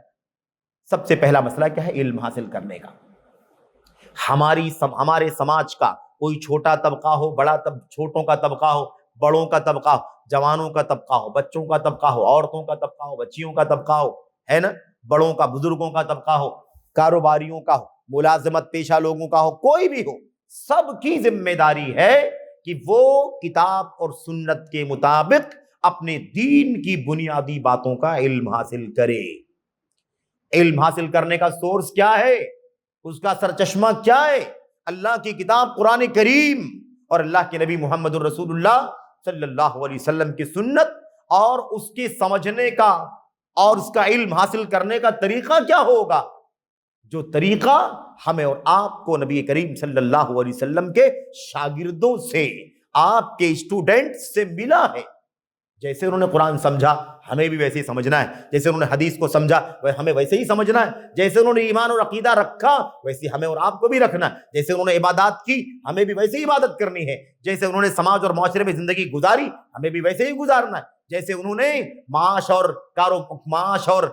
سب سے پہلا مسئلہ کیا ہے؟ علم حاصل کرنے کا۔ ہمارے سماج کا کوئی چھوٹا طبقہ ہو، بڑا چھوٹوں کا طبقہ ہو، بڑوں کا طبقہ ہو، جوانوں کا طبقہ ہو، بچوں کا طبقہ ہو، عورتوں کا طبقہ ہو، بچیوں کا طبقہ ہو، ہے نا، بڑوں کا، بزرگوں کا طبقہ ہو، کاروباریوں کا ہو، ملازمت پیشہ لوگوں کا ہو، کوئی بھی ہو، سب کی ذمہ داری ہے کہ وہ کتاب اور سنت کے مطابق اپنے دین کی بنیادی باتوں کا علم حاصل کرے۔ علم حاصل کرنے کا سورس کیا ہے؟ اس کا سرچشمہ کیا ہے؟ اللہ کی کتاب قرآن کریم اور اللہ کے نبی محمد الرسول اللہ صلی اللہ علیہ وسلم کی سنت، اور اس کے سمجھنے کا اور اس کا علم حاصل کرنے کا طریقہ کیا ہوگا؟ جو طریقہ ہمیں اور آپ کو نبی کریم صلی اللہ علیہ وسلم کے شاگردوں سے، آپ کے اسٹوڈنٹ سے ملا ہے۔ جیسے انہوں نے قرآن سمجھا ہمیں بھی ویسے ہی سمجھنا ہے، جیسے انہوں نے حدیث کو سمجھا ہمیں ویسے ہی سمجھنا ہے، جیسے انہوں نے ایمان اور عقیدہ رکھا ویسے ہمیں اور آپ کو بھی رکھنا ہے، جیسے انہوں نے عبادات کی ہمیں بھی ویسے ہی عبادت کرنی ہے، جیسے انہوں نے سماج اور معاشرے میں زندگی گزاری ہمیں بھی ویسے ہی گزارنا ہے، جیسے انہوں نے معاش اور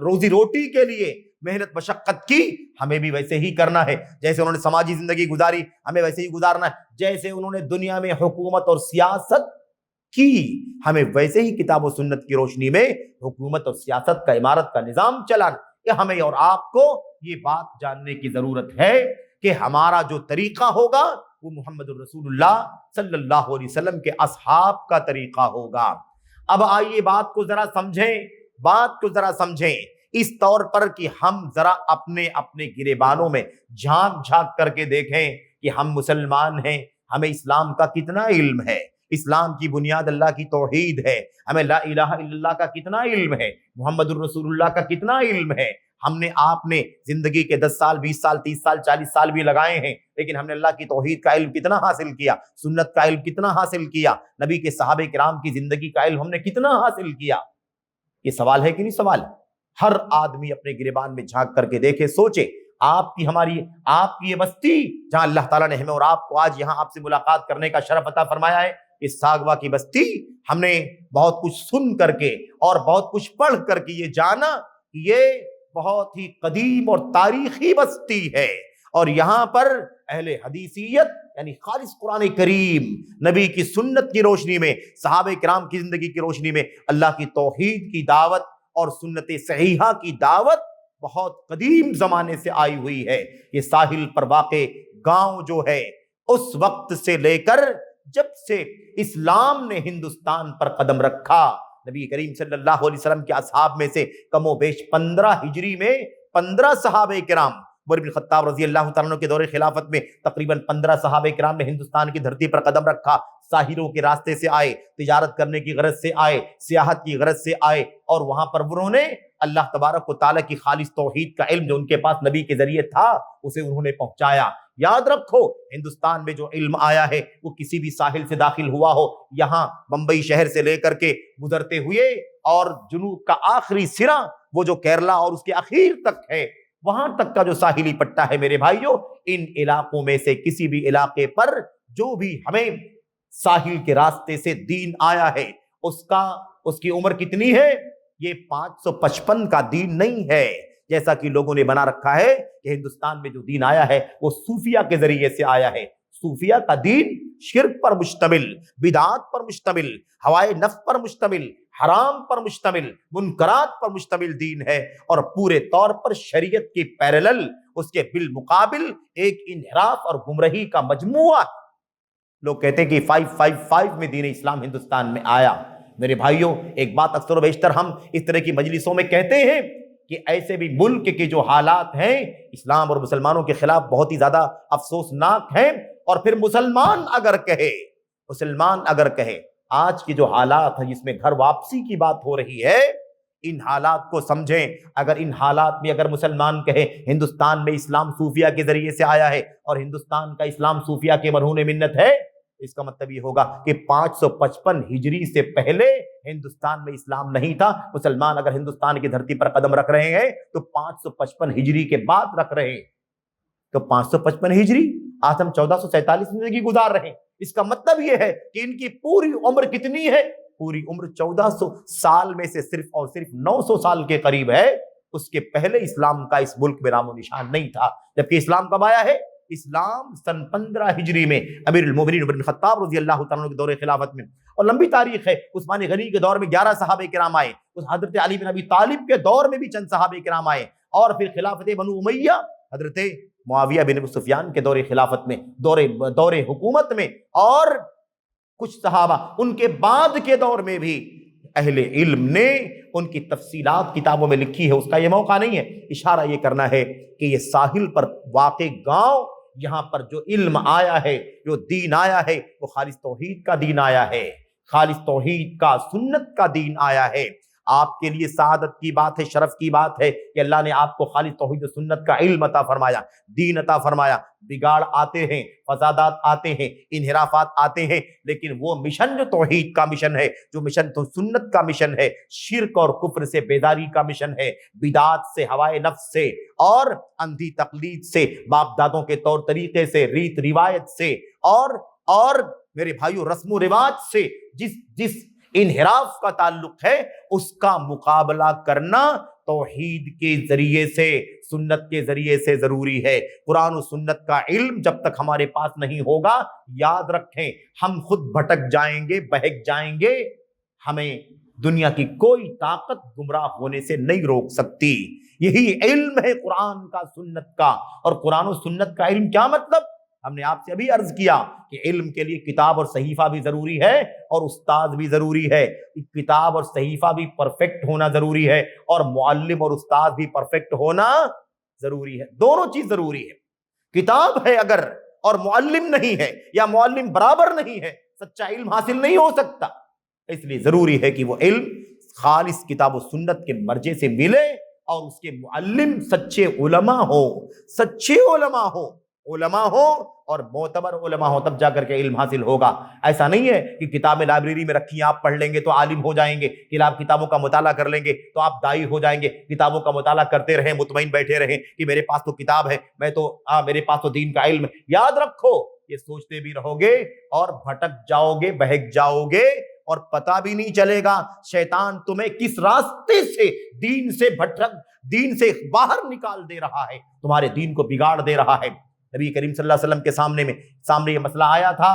روزی روٹی کے لیے محنت مشقت کی ہمیں بھی ویسے ہی کرنا ہے، جیسے انہوں نے سماجی زندگی گزاری ہمیں ویسے ہی گزارنا ہے، جیسے انہوں نے دنیا میں حکومت اور سیاست کی ہمیں ویسے ہی کتاب و سنت کی روشنی میں حکومت اور سیاست کا، عمارت کا نظام چلانا۔ کہ ہمیں اور آپ کو یہ بات جاننے کی ضرورت ہے کہ ہمارا جو طریقہ ہوگا وہ محمد الرسول اللہ صلی اللہ علیہ وسلم کے اصحاب کا طریقہ ہوگا۔ اب آئیے بات کو ذرا سمجھیں اس طور پر کہ ہم ذرا اپنے گریبانوں میں جھانک کر کے دیکھیں کہ ہم مسلمان ہیں، ہمیں اسلام کا کتنا علم ہے، اسلام کی بنیاد اللہ کی توحید ہے، ہمیں لا الہ الا اللہ کا کتنا علم ہے، محمد الرسول اللہ کا کتنا علم ہے۔ ہم نے آپ نے زندگی کے 10 سال 20 سال 30 سال 40 سال بھی لگائے ہیں، لیکن ہم نے اللہ کی توحید کا علم کتنا حاصل کیا، سنت کا علم کتنا حاصل کیا، نبی کے صحابہ کرام کی زندگی کا علم ہم نے کتنا حاصل کیا؟ یہ سوال ہے کہ نہیں سوال؟ ہر آدمی اپنے گریبان میں جھانک کر کے دیکھے، سوچے آپ کی یہ بستی جہاں اللہ تعالیٰ نے ہمیں اور آپ کو آج یہاں آپ سے ملاقات کرنے کا شرف عطا فرمایا ہے، اس ساگوا کی بستی، ہم نے بہت کچھ سن کر کے اور بہت کچھ پڑھ کر کے یہ جانا کہ یہ بہت ہی قدیم اور تاریخی بستی ہے، اور یہاں پر اہل حدیثیت یعنی خالص قرآن کریم، نبی کی سنت کی روشنی میں، صحابہ کرام کی زندگی کی روشنی میں اللہ کی توحید کی دعوت اور سنت صحیحہ کی دعوت بہت قدیم زمانے سے آئی ہوئی ہے۔ یہ ساحل پر واقع گاؤں جو ہے، اس وقت سے لے کر جب سے اسلام نے ہندوستان پر قدم رکھا، نبی کریم صلی اللہ علیہ وسلم کے اصحاب میں سے کم و بیش 15 ہجری میں 15 صحابہ کرام، عمر بن خطاب رضی اللہ تعالیٰ عنہ کے دور خلافت میں تقریباً 15 صحابہ کرام نے ہندوستان کی دھرتی پر قدم رکھا۔ ساحلوں کے راستے سے آئے، تجارت کرنے کی غرض سے آئے، سیاحت کی غرض سے آئے، اور وہاں پر انہوں نے اللہ تبارک و تعالیٰ کی خالص توحید کا علم جو ان کے پاس نبی کے ذریعے تھا اسے انہوں نے پہنچایا۔ یاد رکھو، ہندوستان میں جو علم آیا ہے وہ کسی بھی ساحل سے داخل ہوا ہو، یہاں بمبئی شہر سے لے کر کے گزرتے ہوئے اور جنوب کا آخری سرا وہ جو کیرلا اور اس کے اخیر تک ہے، وہاں تک کا جو ساحلی پٹا ہے میرے بھائیوں، ان علاقوں میں سے کسی بھی علاقے پر جو بھی ہمیں ساحل کے راستے سے دین آیا ہے اس کی عمر کتنی ہے؟ یہ 555 کا دین نہیں ہے جیسا کہ لوگوں نے بنا رکھا ہے کہ ہندوستان میں جو دین آیا ہے وہ صوفیہ کے ذریعے سے آیا ہے۔ صوفیہ کا دین شرک پر مشتمل، بدعات پر مشتمل، ہوائے نفس پر مشتمل، حرام پر مشتمل، منکرات پر مشتمل دین ہے، اور پورے طور پر شریعت کی پیرلل اس کے بالمقابل ایک انحراف اور گمراہی کا مجموعہ۔ لوگ کہتے ہیں کہ 555 میں دین اسلام ہندوستان میں آیا۔ میرے بھائیوں، ایک بات اکثر و بیشتر ہم اس طرح کی مجلسوں میں کہتے ہیں کہ ایسے بھی ملک کے جو حالات ہیں اسلام اور مسلمانوں کے خلاف بہت ہی زیادہ افسوسناک ہیں، اور پھر مسلمان اگر کہے آج کی جو حالات ہیں جس میں گھر واپسی کی بات ہو رہی ہے، ان حالات کو سمجھیں۔ اگر ان حالات میں اگر مسلمان کہے ہندوستان میں اسلام صوفیہ کے ذریعے سے آیا ہے اور ہندوستان کا اسلام صوفیہ کے مرہون منت ہے، اس کا مطلب یہ ہوگا کہ 555 ہجری سے پہلے ہندوستان میں اسلام نہیں تھا۔ مسلمان اگر ہندوستان کی دھرتی پر قدم رکھ رہے ہیں تو 555 ہجری کے بعد رکھ رہے ہیں، تو 555 ہجری آج ہم 1447 زندگی گزار رہے ہیں۔ اس کا مطلب یہ ہے کہ ان کی پوری عمر کتنی ہے؟ پوری عمر 1400 سال میں سے صرف اور صرف 900 سال کے قریب ہے۔ اس کے پہلے اسلام کا اس ملک میں نام و نشان نہیں تھا۔ جبکہ اسلام کب آیا ہے؟ اسلام سن 15 ہجری میں امیر المومنین عمر بن خطاب رضی اللہ تعالیٰ عنہ کے دور خلافت میں، اور لمبی تاریخ ہے۔ عثمان غنی کے دور میں 11 صحابہ کرام آئے، اس حضرت علی بن ابی طالب کے دور میں بھی چند صحابہ کرام آئے، اور پھر خلافت بنو امیہ حضرت معاویہ بن ابی سفیان کے دور خلافت میں، دور حکومت میں، اور کچھ صحابہ ان کے بعد کے دور میں بھی اہل علم نے ان کی تفصیلات کتابوں میں لکھی ہے۔ اس کا یہ موقع نہیں ہے، اشارہ یہ کرنا ہے کہ یہ ساحل پر واقع گاؤں، یہاں پر جو علم آیا ہے، جو دین آیا ہے، وہ خالص توحید کا دین آیا ہے، خالص توحید کا، سنت کا دین آیا ہے۔ آپ کے لیے سعادت کی بات ہے، شرف کی بات ہے کہ اللہ نے آپ کو خالص توحید و سنت کا علم عطا فرمایا، دین عطا فرمایا۔ بگاڑ آتے ہیں، فسادات آتے ہیں، انحرافات آتے ہیں، لیکن وہ مشن جو توحید کا مشن ہے، جو مشن تو سنت کا مشن ہے، شرک اور کفر سے بیداری کا مشن ہے، بدعات سے، ہوائے نفس سے، اور اندھی تقلید سے، باپ دادوں کے طور طریقے سے، ریت روایت سے، اور میرے بھائیوں رسم و رواج سے جس انحراف کا تعلق ہے، اس کا مقابلہ کرنا توحید کے ذریعے سے، سنت کے ذریعے سے ضروری ہے۔ قرآن و سنت کا علم جب تک ہمارے پاس نہیں ہوگا، یاد رکھیں ہم خود بھٹک جائیں گے، بہک جائیں گے، ہمیں دنیا کی کوئی طاقت گمراہ ہونے سے نہیں روک سکتی۔ یہی علم ہے قرآن کا، سنت کا۔ اور قرآن و سنت کا علم کیا مطلب؟ ہم نے آپ سے ابھی عرض کیا کہ علم کے لیے کتاب اور صحیفہ بھی ضروری ہے، اور استاد بھی ضروری ہے۔ کتاب اور صحیفہ بھی پرفیکٹ ہونا ضروری ہے، اور معلم اور استاد بھی پرفیکٹ ہونا ضروری ہے۔ دونوں چیز ضروری ہے۔ کتاب ہے اگر اور معلم نہیں ہے، یا معلم برابر نہیں ہے، سچا علم حاصل نہیں ہو سکتا۔ اس لیے ضروری ہے کہ وہ علم خالص کتاب و سنت کے مرجع سے ملے، اور اس کے معلم سچے علماء ہو، علماء ہو اور معتبر علماء ہو، تب جا کر کے علم حاصل ہوگا۔ ایسا نہیں ہے کہ کتابیں لائبریری میں رکھی ہیں، آپ پڑھ لیں گے تو عالم ہو جائیں گے، کتابوں کا مطالعہ کر لیں گے تو آپ دائی ہو جائیں گے۔ کتابوں کا مطالعہ کرتے رہیں، مطمئن بیٹھے رہیں کہ میرے پاس تو کتاب ہے، میرے پاس تو دین کا علم ہے، یاد رکھو یہ سوچتے بھی رہو گے اور بھٹک جاؤ گے، بہک جاؤ گے، اور پتہ بھی نہیں چلے گا شیطان تمہیں کس راستے سے دین سے باہر نکال دے رہا ہے، تمہارے دین کو بگاڑ دے رہا ہے۔ نبی کریم صلی اللہ علیہ وسلم کے سامنے یہ مسئلہ آیا تھا،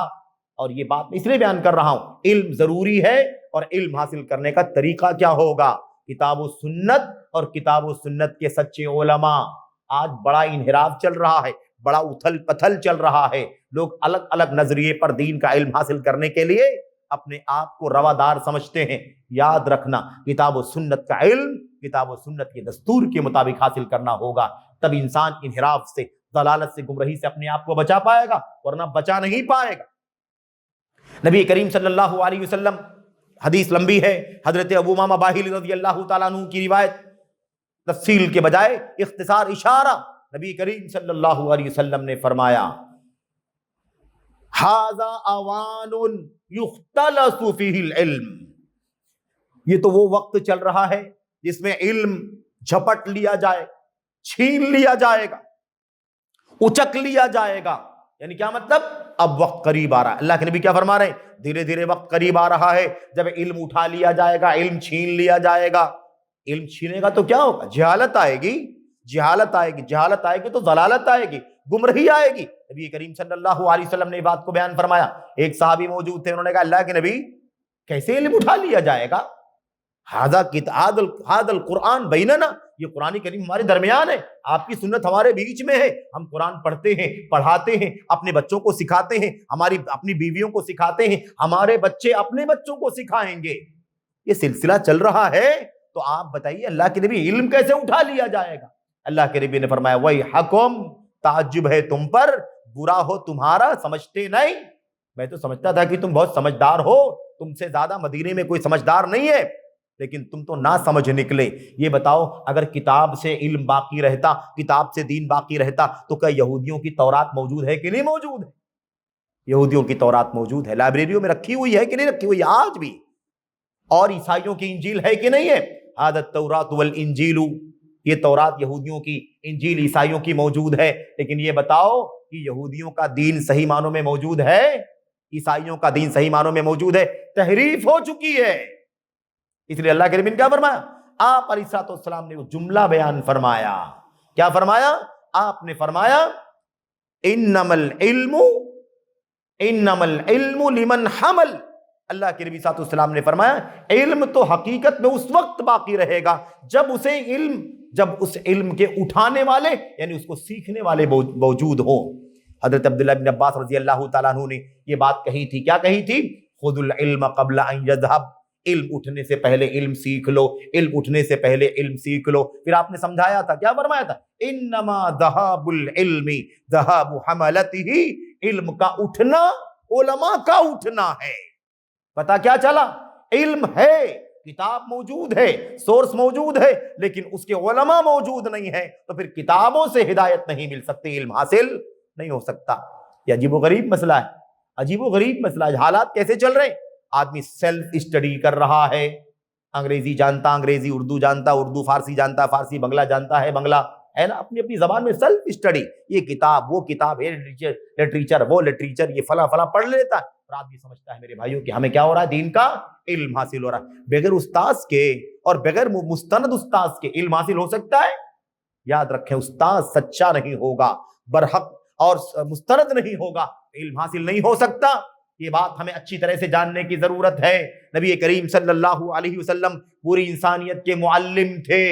اور یہ بات میں اس لیے بیان کر رہا ہوں، علم ضروری ہے، اور علم حاصل کرنے کا طریقہ کیا ہوگا؟ کتاب و سنت، اور کتاب و سنت کے سچے علماء۔ آج بڑا انحراف چل رہا ہے، بڑا اتھل پتھل چل رہا ہے، لوگ الگ الگ نظریے پر دین کا علم حاصل کرنے کے لیے اپنے آپ کو روادار سمجھتے ہیں۔ یاد رکھنا، کتاب و سنت کا علم کتاب و سنت کے دستور کے مطابق حاصل کرنا ہوگا، تب انسان انحراف سے، ضلالت سے، گمراہی سے اپنے آپ کو بچا پائے گا، ورنہ بچا نہیں پائے گا۔ نبی کریم صلی اللہ علیہ وسلم، حدیث لمبی ہے، حضرت ابو امامہ باہلی رضی اللہ تعالیٰ عنہ کی روایت، تفصیل کے بجائے اختصار اشارہ، نبی کریم صلی اللہ علیہ وسلم نے فرمایا، ھذا اوان یختلس فیہ العلم، یہ تو وہ وقت چل رہا ہے جس میں علم جھپٹ لیا جائے، چھین لیا جائے گا، اچک لیا جائے گا۔ یعنی کیا مطلب؟ اب وقت قریب آ رہا ہے۔ اللہ کے نبی کیا فرما رہے ہیں؟ دھیرے دھیرے وقت قریب آ رہا ہے جب علم اٹھا لیا جائے گا، علم چھین لیا جائے گا۔ علم چھینے گا تو کیا ہوگا؟ جہالت آئے گی، جہالت آئے گی، جہالت آئے گی تو ضلالت آئے گی، گمراہی آئے گی۔ نبی کریم صلی اللہ علیہ وسلم نے بات کو بیان فرمایا۔ ایک صحابی موجود تھے، انہوں نے کہا اللہ کے نبی کیسے علم اٹھا لیا جائے گا؟ ھذا القرآن بیننا، یہ قرآن کریم ہمارے درمیان ہے، آپ کی سنت ہمارے بیچ میں ہے، ہم قرآن پڑھتے ہیں، پڑھاتے ہیں، اپنے بچوں کو سکھاتے ہیں، اپنی بیویوں کو سکھاتے ہیں، ہمارے بچے اپنے بچوں کو سکھائیں گے، یہ سلسلہ چل رہا ہے، تو آپ بتائیے اللہ کے نبی علم کیسے اٹھا لیا جائے گا؟ اللہ کے نبی نے فرمایا وَيْحَكُمْ، تعجب ہے تم پر، برا ہو تمہارا، سمجھتے نہیں؟ میں تو سمجھتا تھا کہ تم بہت سمجھدار ہو، تم سے زیادہ مدینے میں کوئی سمجھدار نہیں ہے، لیکن تم تو نہ سمجھ نکلے۔ یہ بتاؤ، اگر کتاب سے علم باقی رہتا، کتاب سے دین باقی رہتا، تو کیا یہودیوں کی تورات موجود ہے کہ نہیں موجود ہے؟ یہودیوں کی تورات موجود ہے، لائبریریوں میں رکھی ہوئی ہے کہ نہیں رکھی ہوئی ہے آج بھی؟ اور عیسائیوں کی انجیل ہے کہ نہیں ہے؟ ھذا التوراۃ والانجیل، یہ تورات یہودیوں کی، انجیل عیسائیوں کی موجود ہے، لیکن یہ بتاؤ کہ یہودیوں کا دین صحیح معنوں میں موجود ہے؟ عیسائیوں کا دین صحیح معنوں میں موجود ہے؟ تحریف ہو چکی ہے۔ اس لیے اللہ کے نبی نے کیا فرمایا؟ آپ علیہ الصلوۃ والسلام نے وہ جملہ بیان فرمایا، کیا فرمایا؟ آپ نے فرمایا انما العلم لمن حمل، اللہ کے نبی صلی اللہ علیہ وسلم نے فرمایا علم تو حقیقت میں اس وقت باقی رہے گا جب اس علم کے اٹھانے والے، یعنی اس کو سیکھنے والے موجود ہوں۔ حضرت عبداللہ بن عباس رضی اللہ تعالیٰ عنہ نے یہ بات کہی تھی، کیا کہی تھی؟ خذ العلم قبل ان یذهب، علم اٹھنے سے پہلے علم سیکھ لو، علم اٹھنے سے پہلے علم سیکھ لو۔ پھر آپ نے سمجھایا تھا، کیا فرمایا تھا؟ انما ذهاب العلم ذهاب حملته، علم کا اٹھنا علماء کا اٹھنا ہے۔ پتہ کیا چلا؟ علم ہے، کتاب موجود ہے، سورس موجود ہے، لیکن اس کے علماء موجود نہیں ہے، تو پھر کتابوں سے ہدایت نہیں مل سکتی، علم حاصل نہیں ہو سکتا۔ یہ عجیب و غریب مسئلہ ہے، عجیب و غریب مسئلہ ہے۔ حالات کیسے چل رہے ہیں؟ آدمی سیلف اسٹڈی کر رہا ہے، انگریزی جانتا انگریزی، اردو جانتا اردو، فارسی جانتا فارسی، بنگلہ جانتا ہے بنگلہ، ہے نا، اپنی اپنی زبان میں سیلف اسٹڈی، یہ کتاب وہ کتاب، یہ لٹریچر وہ لٹریچر، یہ فلاں فلاں پڑھ لیتا ہے، اور آدمی سمجھتا ہے میرے بھائیوں کہ ہمیں کیا ہو رہا ہے؟ دین کا علم حاصل ہو رہا ہے۔ بغیر استاذ کے اور بغیر مستند استاذ کے علم حاصل ہو سکتا ہے؟ یاد رکھیں، استاذ سچا نہیں ہوگا، برحق اور مستند نہیں ہوگا، علم حاصل نہیں ہو سکتا۔ یہ بات ہمیں اچھی طرح سے جاننے کی ضرورت ہے۔ نبی کریم صلی اللہ علیہ وسلم پوری انسانیت کے معلم تھے،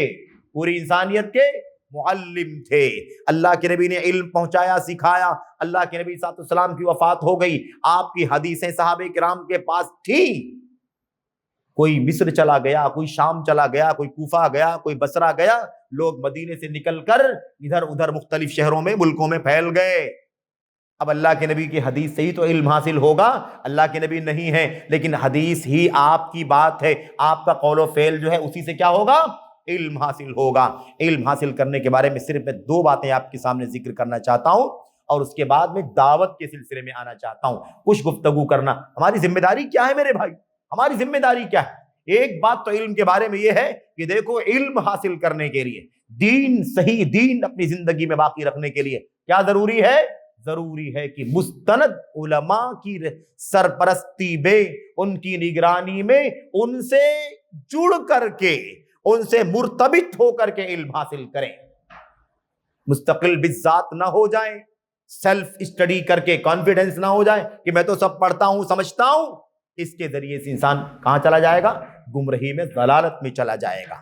پوری انسانیت کے معلم تھے۔ اللہ کے نبی نے علم پہنچایا، سکھایا۔ اللہ کے نبی صلی اللہ علیہ وسلم کی وفات ہو گئی، آپ کی حدیثیں صحابہ کرام کے پاس تھی۔ کوئی مصر چلا گیا، کوئی شام چلا گیا، کوئی کوفہ گیا، کوئی بصرہ گیا، لوگ مدینے سے نکل کر ادھر ادھر مختلف شہروں میں، ملکوں میں پھیل گئے۔ اب اللہ کے نبی کی حدیث سے ہی تو علم حاصل ہوگا، اللہ کے نبی نہیں ہے، لیکن حدیث ہی آپ کی بات ہے، آپ کا قول و فعل جو ہے اسی سے کیا ہوگا؟ علم حاصل ہوگا۔ علم حاصل کرنے کے بارے میں صرف میں 2 باتیں آپ کے سامنے ذکر کرنا چاہتا ہوں، اور اس کے بعد میں دعوت کے سلسلے میں آنا چاہتا ہوں، کچھ گفتگو کرنا۔ ہماری ذمہ داری کیا ہے میرے بھائی؟ ہماری ذمہ داری کیا ہے؟ ایک بات تو علم کے بارے میں یہ ہے کہ دیکھو، علم حاصل کرنے کے لیے، دین، صحیح دین اپنی زندگی میں باقی رکھنے کے لیے کیا ضروری ہے؟ ضروری ہے کہ مستند علماء کی سرپرستی میں، ان کی نگرانی میں، ان سے جڑ کر کے، ان سے مرتبط ہو کر کے علم حاصل کریں، مستقل بالذات نہ ہو جائیں، سیلف اسٹڈی کر کے کانفیڈنس نہ ہو جائے کہ میں تو سب پڑھتا ہوں سمجھتا ہوں. اس کے ذریعے سے انسان کہاں چلا جائے گا؟ گمراہی میں، ضلالت میں چلا جائے گا.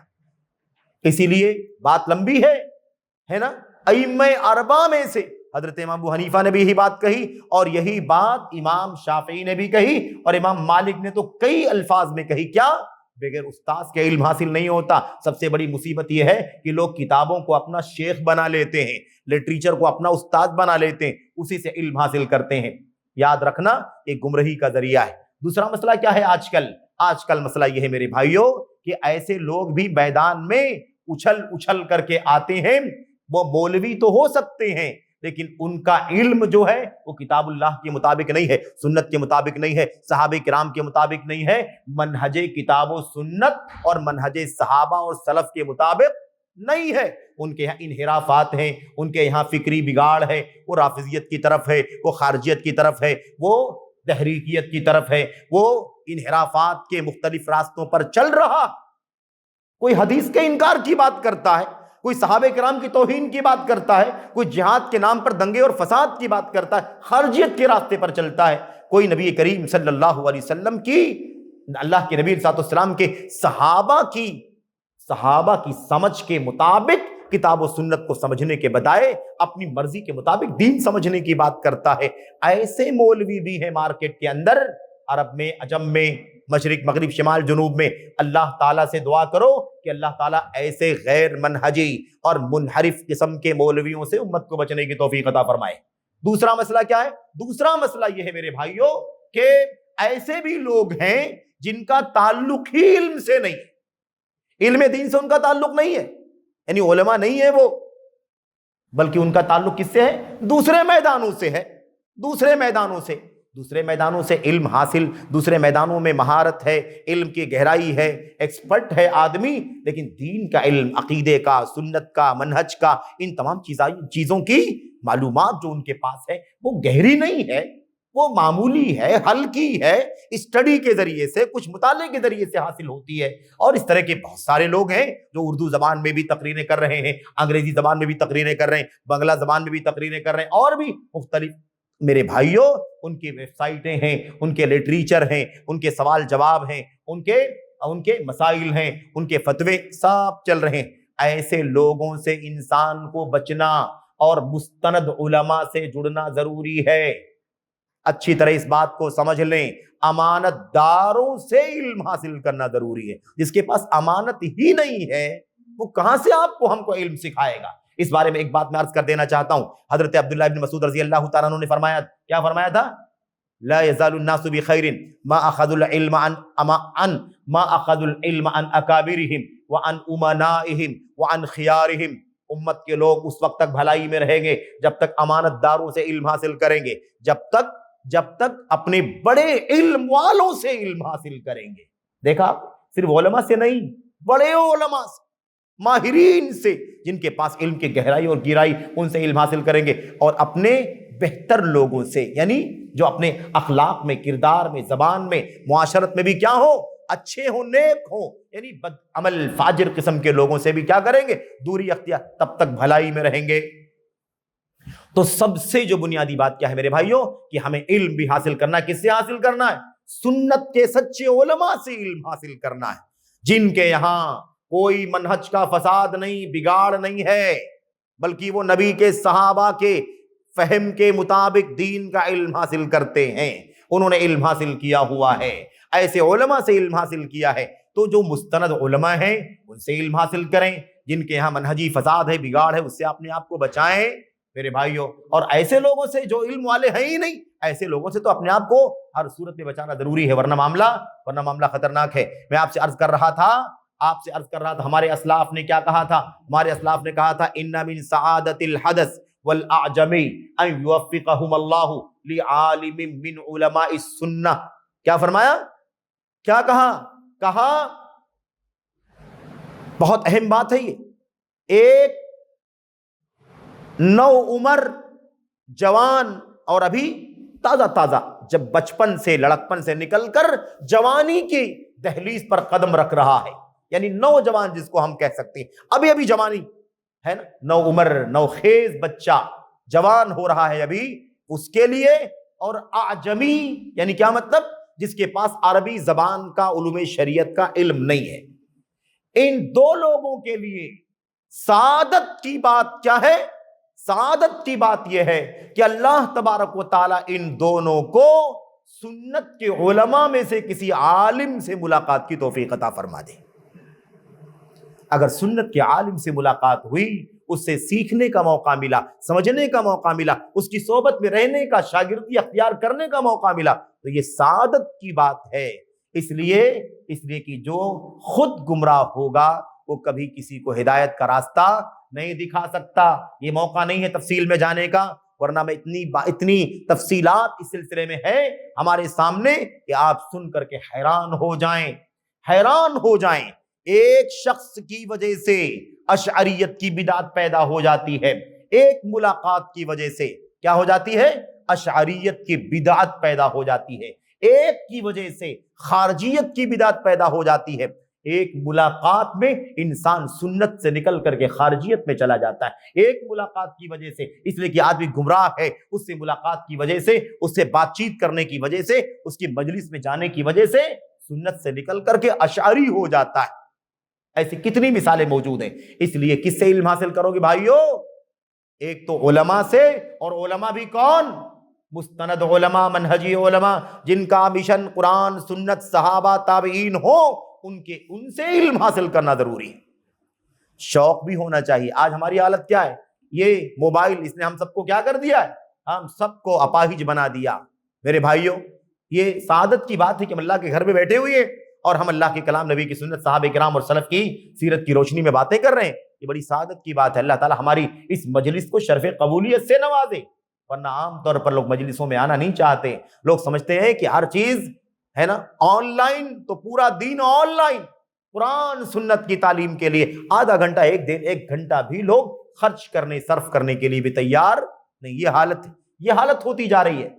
اسی لیے بات لمبی ہے نا. ائمہ اربعہ میں سے حضرت امام ابو حنیفہ نے بھی یہی بات کہی، اور یہی بات امام شافعی نے بھی کہی، اور امام مالک نے تو کئی الفاظ میں کہی. کیا؟ بغیر استاذ کے علم حاصل نہیں ہوتا. سب سے بڑی مصیبت یہ ہے کہ لوگ کتابوں کو اپنا شیخ بنا لیتے ہیں، لٹریچر کو اپنا استاد بنا لیتے ہیں، اسی سے علم حاصل کرتے ہیں. یاد رکھنا یہ گمراہی کا ذریعہ ہے. دوسرا مسئلہ کیا ہے آج کل مسئلہ یہ ہے میرے بھائیوں کہ ایسے لوگ بھی میدان میں اچھل کر کے آتے ہیں. وہ مولوی تو ہو سکتے ہیں لیکن ان کا علم جو ہے وہ کتاب اللہ کے مطابق نہیں ہے، سنت کے مطابق نہیں ہے، صحابہ کرام کے مطابق نہیں ہے، منہج کتاب و سنت اور منہج صحابہ اور سلف کے مطابق نہیں ہے. ان کے یہاں انحرافات ہیں، ان کے یہاں فکری بگاڑ ہے، وہ رافضیت کی طرف ہے، وہ خارجیت کی طرف ہے، وہ تحریکیت کی طرف ہے، وہ انحرافات کے مختلف راستوں پر چل رہا. کوئی حدیث کے انکار کی بات کرتا ہے، کوئی صحابہ کرام کی توہین کی بات کرتا ہے، کوئی جہاد کے نام پر دنگے اور فساد کی بات کرتا ہے، خارجیت کے راستے پر چلتا ہے. کوئی نبی کریم صلی اللہ علیہ وسلم کی، اللہ کے نبی صلی اللہ علیہ وسلم کے صحابہ کی سمجھ کے مطابق کتاب و سنت کو سمجھنے کے بجائے اپنی مرضی کے مطابق دین سمجھنے کی بات کرتا ہے. ایسے مولوی بھی ہیں مارکیٹ کے اندر، عرب میں، عجم میں، مشرق مغرب شمال جنوب میں. اللہ تعالیٰ سے دعا کرو کہ اللہ تعالیٰ ایسے غیر منہجی اور منحرف قسم کے مولویوں سے امت کو بچنے کی توفیق عطا فرمائے. دوسرا مسئلہ کیا ہے؟ دوسرا مسئلہ یہ ہے میرے بھائیوں کہ ایسے بھی لوگ ہیں جن کا تعلق ہی علم سے نہیں، علم دین سے ان کا تعلق نہیں ہے، یعنی علماء نہیں ہے وہ، بلکہ ان کا تعلق کس سے ہے؟ دوسرے میدانوں سے ہے، دوسرے میدانوں سے علم حاصل، دوسرے میدانوں میں مہارت ہے، علم کی گہرائی ہے، ایکسپرٹ ہے آدمی، لیکن دین کا علم، عقیدے کا، سنت کا، منہج کا، ان تمام چیزوں کی معلومات جو ان کے پاس ہے وہ گہری نہیں ہے، وہ معمولی ہے، ہلکی ہے، اسٹڈی کے ذریعے سے، کچھ مطالعے کے ذریعے سے حاصل ہوتی ہے. اور اس طرح کے بہت سارے لوگ ہیں جو اردو زبان میں بھی تقریریں کر رہے ہیں، انگریزی زبان میں بھی تقریریں کر رہے ہیں، بنگلہ زبان میں بھی تقریریں کر رہے ہیں، اور بھی مختلف. میرے بھائیوں ان کی ویب سائٹیں ہیں، ان کے لٹریچر ہیں، ان کے سوال جواب ہیں، ان کے مسائل ہیں، ان کے فتوے سب چل رہے ہیں. ایسے لوگوں سے انسان کو بچنا اور مستند علماء سے جڑنا ضروری ہے. اچھی طرح اس بات کو سمجھ لیں، امانت داروں سے علم حاصل کرنا ضروری ہے. جس کے پاس امانت ہی نہیں ہے وہ کہاں سے ہم کو علم سکھائے گا؟ اس بارے میں ایک بات میں عرض کر دینا چاہتا ہوں. حضرت عبداللہ بن مسعود رضی اللہ تعالیٰ عنہ نے فرمایا، کیا فرمایا تھا؟ لا يزال الناس بخير ما اخذوا العلم عن اکابرهم وعن امنائهم وعن خيارهم. امت کے لوگ اس وقت تک بھلائی میں رہیں گے جب تک امانت داروں سے علم حاصل کریں گے، جب تک اپنے بڑے علم والوں سے علم حاصل کریں گے. دیکھا، صرف علماء سے نہیں، بڑے علماء سے، ماہرین سے، جن کے پاس علم کی گہرائی اور گہرائی، ان سے علم حاصل کریں گے. اور اپنے بہتر لوگوں سے، یعنی جو اپنے اخلاق میں، کردار میں، زبان میں، معاشرت میں بھی کیا ہو، اچھے ہوں، نیک ہوں، یعنی بد عمل فاجر قسم کے لوگوں سے بھی کیا کریں گے؟ دوری اختیار، تب تک بھلائی میں رہیں گے. تو سب سے جو بنیادی بات کیا ہے میرے بھائیوں کہ ہمیں علم بھی حاصل کرنا ہے. کس سے حاصل کرنا ہے؟ سنت کے سچے علماء سے علم حاصل کرنا ہے، جن کے یہاں کوئی منہج کا فساد نہیں، بگاڑ نہیں ہے، بلکہ وہ نبی کے، صحابہ کے فہم کے مطابق دین کا علم حاصل کرتے ہیں. انہوں نے علم حاصل کیا ہوا ہے، ایسے علماء سے علم حاصل کیا ہے. تو جو مستند علماء ہیں ان سے علم حاصل کریں، جن کے یہاں منہجی فساد ہے، بگاڑ ہے، اس سے اپنے آپ کو بچائیں میرے بھائیوں. اور ایسے لوگوں سے جو علم والے ہیں ہی نہیں، ایسے لوگوں سے تو اپنے آپ کو ہر صورت میں بچانا ضروری ہے، ورنہ معاملہ خطرناک ہے. میں آپ سے عرض کر رہا تھا ہمارے اسلاف نے کیا کہا تھا؟ ہمارے اسلاف نے کہا تھا ان من سعادت الحدث والاعجمی ان یوفقہم اللہ لعالم من علماء السنہ. کیا فرمایا؟ کیا کہا بہت اہم بات ہے یہ. ایک نو عمر جوان اور ابھی تازہ تازہ جب بچپن سے لڑکپن سے نکل کر جوانی کی دہلیز پر قدم رکھ رہا ہے، یعنی نوجوان جس کو ہم کہہ سکتے ہیں، ابھی ابھی جوانی ہے نا، نو عمر نو خیز بچہ جوان ہو رہا ہے ابھی، اس کے لیے، اور اعجمی یعنی کیا مطلب، جس کے پاس عربی زبان کا علوم شریعت کا علم نہیں ہے، ان دو لوگوں کے لیے سعادت کی بات کیا ہے؟ سعادت کی بات یہ ہے کہ اللہ تبارک و تعالی ان دونوں کو سنت کے علماء میں سے کسی عالم سے ملاقات کی توفیق عطا فرما دے۔ اگر سنت کے عالم سے ملاقات ہوئی، اس سے سیکھنے کا موقع ملا، سمجھنے کا موقع ملا، اس کی صحبت میں رہنے کا، شاگردی اختیار کرنے کا موقع ملا، تو یہ سعادت کی بات ہے۔ اس لیے کہ جو خود گمراہ ہوگا وہ کبھی کسی کو ہدایت کا راستہ نہیں دکھا سکتا۔ یہ موقع نہیں ہے تفصیل میں جانے کا، ورنہ میں اتنی تفصیلات اس سلسلے میں ہے ہمارے سامنے کہ آپ سن کر کے حیران ہو جائیں، حیران ہو جائیں۔ ایک شخص کی وجہ سے اشعریت کی بدعت پیدا ہو جاتی ہے، ایک ملاقات کی وجہ سے کیا ہو جاتی ہے؟ اشعریت کی بدعت پیدا ہو جاتی ہے، ایک کی وجہ سے خارجیت کی بدعت پیدا ہو جاتی ہے۔ ایک ملاقات میں انسان سنت سے نکل کر کے خارجیت میں چلا جاتا ہے، ایک ملاقات کی وجہ سے، اس لیے کہ آدمی گمراہ ہے، اس سے ملاقات کی وجہ سے، اس سے بات چیت کرنے کی وجہ سے، اس کی مجلس میں جانے کی وجہ سے سنت سے نکل کر کے اشعری ہو جاتا ہے۔ ایسی کتنی مثالیں موجود ہیں۔ اس لیے کس سے علم حاصل کرو گے بھائیو؟ ایک تو علماء سے، اور علماء بھی کون؟ مستند علماء، منہجی علماء، جن کا مشن قرآن، سنت، صحابہ، تابعین ہو، ان سے علم حاصل کرنا ضروری ہے۔ شوق بھی ہونا چاہیے۔ آج ہماری حالت کیا ہے؟ یہ موبائل، اس نے ہم سب کو کیا کر دیا ہے؟ ہم سب کو اپاہج بنا دیا۔ میرے بھائیو، یہ سعادت کی بات ہے کہ ہم اللہ کے گھر میں بیٹھے ہوئے اور ہم اللہ کے کلام، نبی کی سنت، صحابہ کرام اور سلف کی سیرت کی روشنی میں باتیں کر رہے ہیں۔ یہ بڑی سعادت کی بات ہے۔ اللہ تعالی ہماری اس مجلس کو شرف قبولیت سے نوازے، ورنہ عام طور پر لوگ مجلسوں میں آنا نہیں چاہتے۔ لوگ سمجھتے ہیں کہ ہر چیز ہے نا آن لائن، تو پورا دین آن لائن۔ قرآن سنت کی تعلیم کے لیے آدھا گھنٹہ، ایک گھنٹہ بھی لوگ خرچ کرنے، صرف کرنے کے لیے بھی تیار نہیں۔ یہ حالت ہوتی جا رہی ہے۔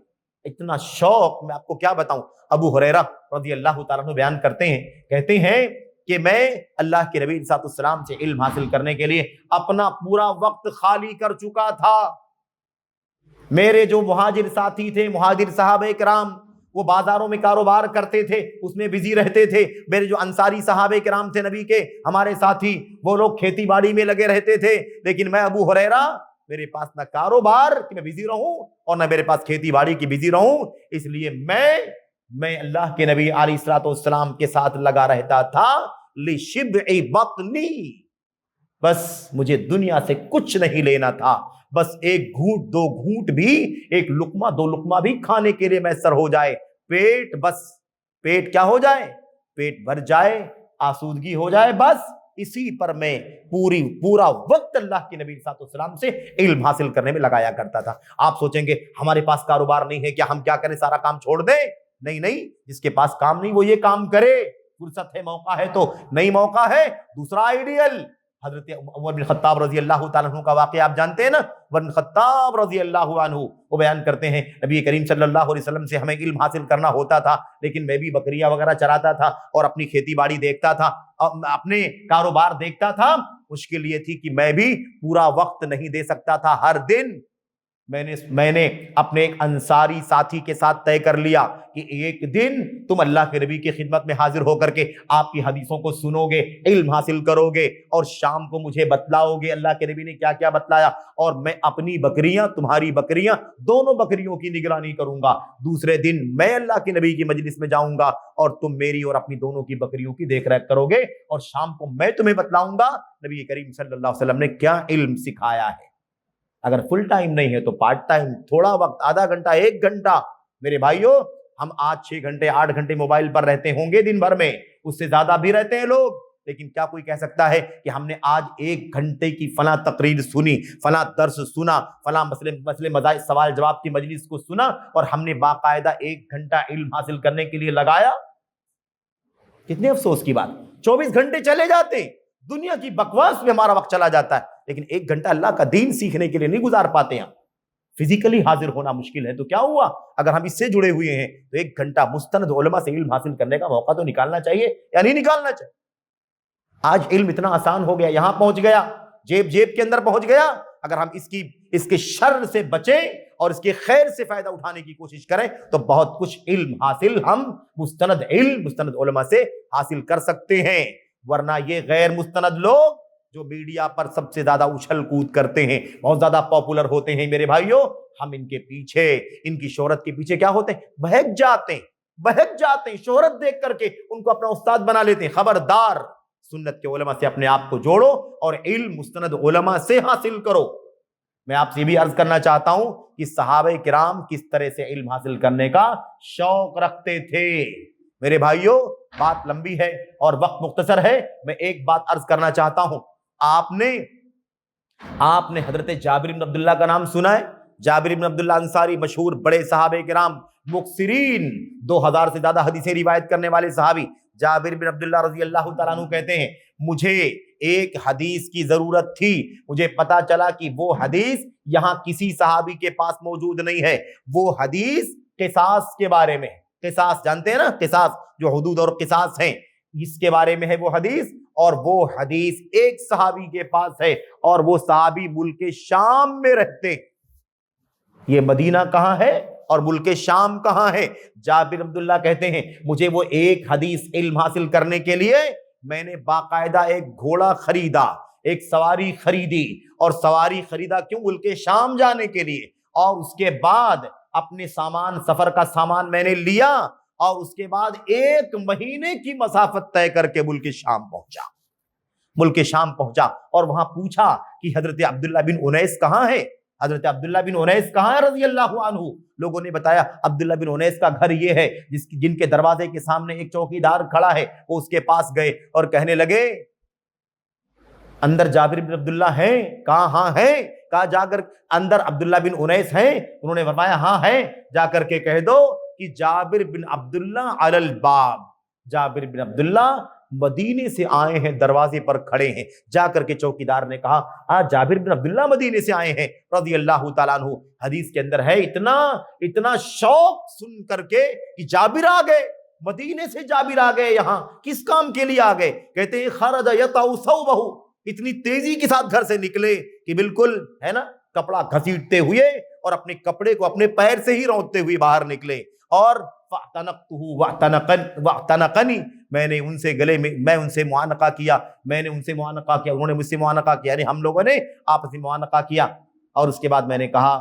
اتنا شوق، میں آپ کو کیا بتاؤں۔ ابو ہریرہ رضی اللہ تعالیٰ عنہ بیان کرتے ہیں، کہتے ہیں کہ میں اللہ کے نبی صلی اللہ علیہ وسلم سے علم حاصل کرنے کے لیے اپنا پورا وقت خالی کر چکا تھا۔ میرے جو مہاجر ساتھی تھے، مہاجر صحابہ کرام، وہ بازاروں میں کاروبار کرتے تھے، اس میں بزی رہتے تھے۔ میرے جو انصاری صحابہ کرام تھے نبی کے، ہمارے ساتھی، وہ لوگ کھیتی باڑی میں لگے رہتے تھے۔ لیکن میں ابو ہریرہ، میرے پاس نہ کاروبار کہ میں بزی رہوں اور نہ میرے پاس کھیتی باڑی کی بزی رہوں، اس لیے میں اللہ کے نبی علیہ الصلوۃ والسلام کے ساتھ لگا رہتا تھا لشبع بطنی، بس مجھے دنیا سے کچھ نہیں لینا تھا، بس ایک گھونٹ دو گھونٹ بھی، ایک لقمہ دو لقمہ بھی کھانے کے لیے میسر ہو جائے، پیٹ کیا ہو جائے؟ پیٹ بھر جائے، آسودگی ہو جائے، بس اسی پر میں پورا وقت اللہ کے نبی صلی اللہ علیہ وسلم سے علم حاصل کرنے میں لگایا کرتا تھا۔ آپ سوچیں گے ہمارے پاس کاروبار نہیں ہے، کیا ہم کیا کریں، سارا کام چھوڑ دیں؟ نہیں، جس کے پاس کام نہیں وہ یہ کام کرے۔ فرصت ہے، موقع ہے تو نہیں، موقع ہے دوسرا آئیڈیل۔ حضرت عمر بن خطاب رضی اللہ تعالیٰ عنہ کا واقعہ آپ جانتے ہیں نا، عمر بن خطاب رضی اللہ عنہ وہ بیان کرتے ہیں، نبی کریم صلی اللہ علیہ وسلم سے ہمیں علم حاصل کرنا ہوتا تھا، لیکن میں بھی بکریاں وغیرہ چراتا تھا اور اپنی کھیتی باڑی دیکھتا تھا، اپنے کاروبار دیکھتا تھا۔ مشکل یہ تھی کہ میں بھی پورا وقت نہیں دے سکتا تھا ہر دن۔ میں نے اپنے ایک انصاری ساتھی کے ساتھ طے کر لیا کہ ایک دن تم اللہ کے نبی کی خدمت میں حاضر ہو کر کے آپ کی حدیثوں کو سنو گے، علم حاصل کرو گے، اور شام کو مجھے بتلاؤ گے اللہ کے نبی نے کیا کیا بتلایا، اور میں اپنی بکریاں، تمہاری بکریاں، دونوں بکریوں کی نگرانی کروں گا۔ دوسرے دن میں اللہ کے نبی کی مجلس میں جاؤں گا اور تم میری اور اپنی دونوں کی بکریوں کی دیکھ ریکھ کرو گے، اور شام کو میں تمہیں بتلاؤں گا نبی کریم صلی اللہ علیہ وسلم نے کیا علم سکھایا ہے۔ اگر فل ٹائم نہیں ہے تو پارٹ ٹائم، تھوڑا وقت، آدھا گھنٹہ، ایک گھنٹہ۔ میرے بھائیو، ہم آج 6 گھنٹے 8 گھنٹے موبائل پر رہتے ہوں گے دن بھر میں، اس سے زیادہ بھی رہتے ہیں لوگ، لیکن کیا کوئی کہہ سکتا ہے کہ ہم نے آج 1 گھنٹے کی فلاں تقریر سنی، فلاں درس سنا، فلاں مسئلے مسائل سوال جواب کی مجلس کو سنا، اور ہم نے باقاعدہ 1 گھنٹہ علم حاصل کرنے کے لیے لگایا؟ کتنے افسوس کی بات۔ 24 گھنٹے چلے جاتے ہیں، دنیا کی بکواس میں ہمارا وقت چلا جاتا ہے، لیکن 1 گھنٹہ اللہ کا دین سیکھنے کے لیے نہیں گزار پاتے ہیں۔ فزیکلی حاضر ہونا مشکل ہے، تو کیا ہوا اگر ہم اس سے جڑے ہوئے ہیں تو 1 گھنٹہ مستند علماء سے علم حاصل کرنے کا موقع تو نکالنا چاہیے یا نہیں نکالنا چاہیے؟ آج علم اتنا آسان ہو گیا، یہاں پہنچ گیا، جیب کے اندر پہنچ گیا. اگر ہم اس کے شر سے بچیں اور اس کے خیر سے فائدہ اٹھانے کی کوشش کریں تو بہت کچھ علم حاصل ہم مستند علماء سے حاصل کر سکتے ہیں. ورنہ یہ غیر مستند لوگ جو میڈیا پر سب سے زیادہ اچھل کود کرتے ہیں، بہت زیادہ پاپولر ہوتے ہیں، میرے بھائیوں، ہم ان کے پیچھے، ان کی شہرت کے پیچھے کیا ہوتے ہیں؟ بہک جاتے ہیں. شہرت دیکھ کر کے ان کو اپنا استاد بنا لیتے ہیں. خبردار، سنت کے علماء سے اپنے آپ کو جوڑو اور علم مستند علماء سے حاصل کرو. میں آپ سے بھی عرض کرنا چاہتا ہوں کہ صحابہ کرام کس طرح سے علم حاصل کرنے کا شوق رکھتے تھے. میرے بھائیوں، بات لمبی ہے اور وقت مختصر ہے، میں ایک بات عرض کرنا چاہتا ہوں. آپ نے حضرت جابر بن عبداللہ کا نام سنا ہے؟ جابر بن عبداللہ انصاری، مشہور بڑے صحابہ کرام، مکثرین، 2000 سے زیادہ حدیثیں روایت کرنے والے صحابی. جابر بن عبداللہ رضی اللہ تعالیٰ عنہ کہتے ہیں مجھے ایک حدیث کی ضرورت تھی. مجھے پتا چلا کہ وہ حدیث یہاں کسی صحابی کے پاس موجود نہیں ہے. وہ حدیث قصاص کے بارے میں. قصاص جانتے ہیں نا، قصاص جو حدود اور قصاص ہیں، اس کے بارے میں ہے وہ حدیث. اور وہ حدیث ایک صحابی کے پاس ہے اور وہ صحابی ملک شام میں رہتے. یہ مدینہ کہاں ہے اور ملک شام کہاں ہے؟ جابر عبداللہ کہتے ہیں مجھے وہ ایک حدیث علم حاصل کرنے کے لیے میں نے باقاعدہ ایک گھوڑا خریدا، ایک سواری خریدی. اور سواری خریدا کیوں؟ ملک شام جانے کے لیے. اور اس کے بعد اپنے سفر کا سامان میں نے لیا اور اس کے بعد 1 مہینے کی مسافت طے کر کے ملک شام پہنچا اور وہاں پوچھا کہ حضرت عبداللہ بن انیس کہاں ہے؟ حضرت عبداللہ بن انیس کہاں ہے رضی اللہ عنہ؟ لوگوں نے بتایا عبداللہ بن انیس کا گھر یہ ہے، جن کے دروازے کے سامنے ایک چوکیدار کھڑا ہے. وہ اس کے پاس گئے اور کہنے لگے اندر جابر بن عبداللہ ہیں؟ کہاں ہاں ہیں. کہا جا کر اندر عبداللہ بن انیس ہیں؟ انہوں نے فرمایا ہاں ہیں. جا کر کے کہہ دو کہ جابر بن عبداللہ علی الباب، جابر بن عبداللہ مدینے سے آئے ہیں، دروازے پر کھڑے ہیں. جا کر کے چوکیدار نے کہا جابر بن عبداللہ مدینے سے آئے ہیں رضی اللہ تعالیٰ عنہ. حدیث کے اندر ہے اتنا شوق سن کر کے کہ جابر آ گئے، مدینے سے جابر آ گئے، یہاں کس کام کے لیے آ گئے؟ کہتے ہیں خرج یطأ ثوبہ، اتنی تیزی کے ساتھ گھر سے نکلے کہ بالکل ہے نا کپڑا گھسیٹتے ہوئے اور اپنے کپڑے کو اپنے پیر سے ہی رونتے ہوئے باہر نکلے. اور واعتنقنی، میں نے ان سے میں ان سے معانقہ کیا، انہوں نے مجھ سے معانقہ کیا، یعنی ہم لوگوں نے آپس میں معانقہ کیا. اور اس کے بعد میں نے کہا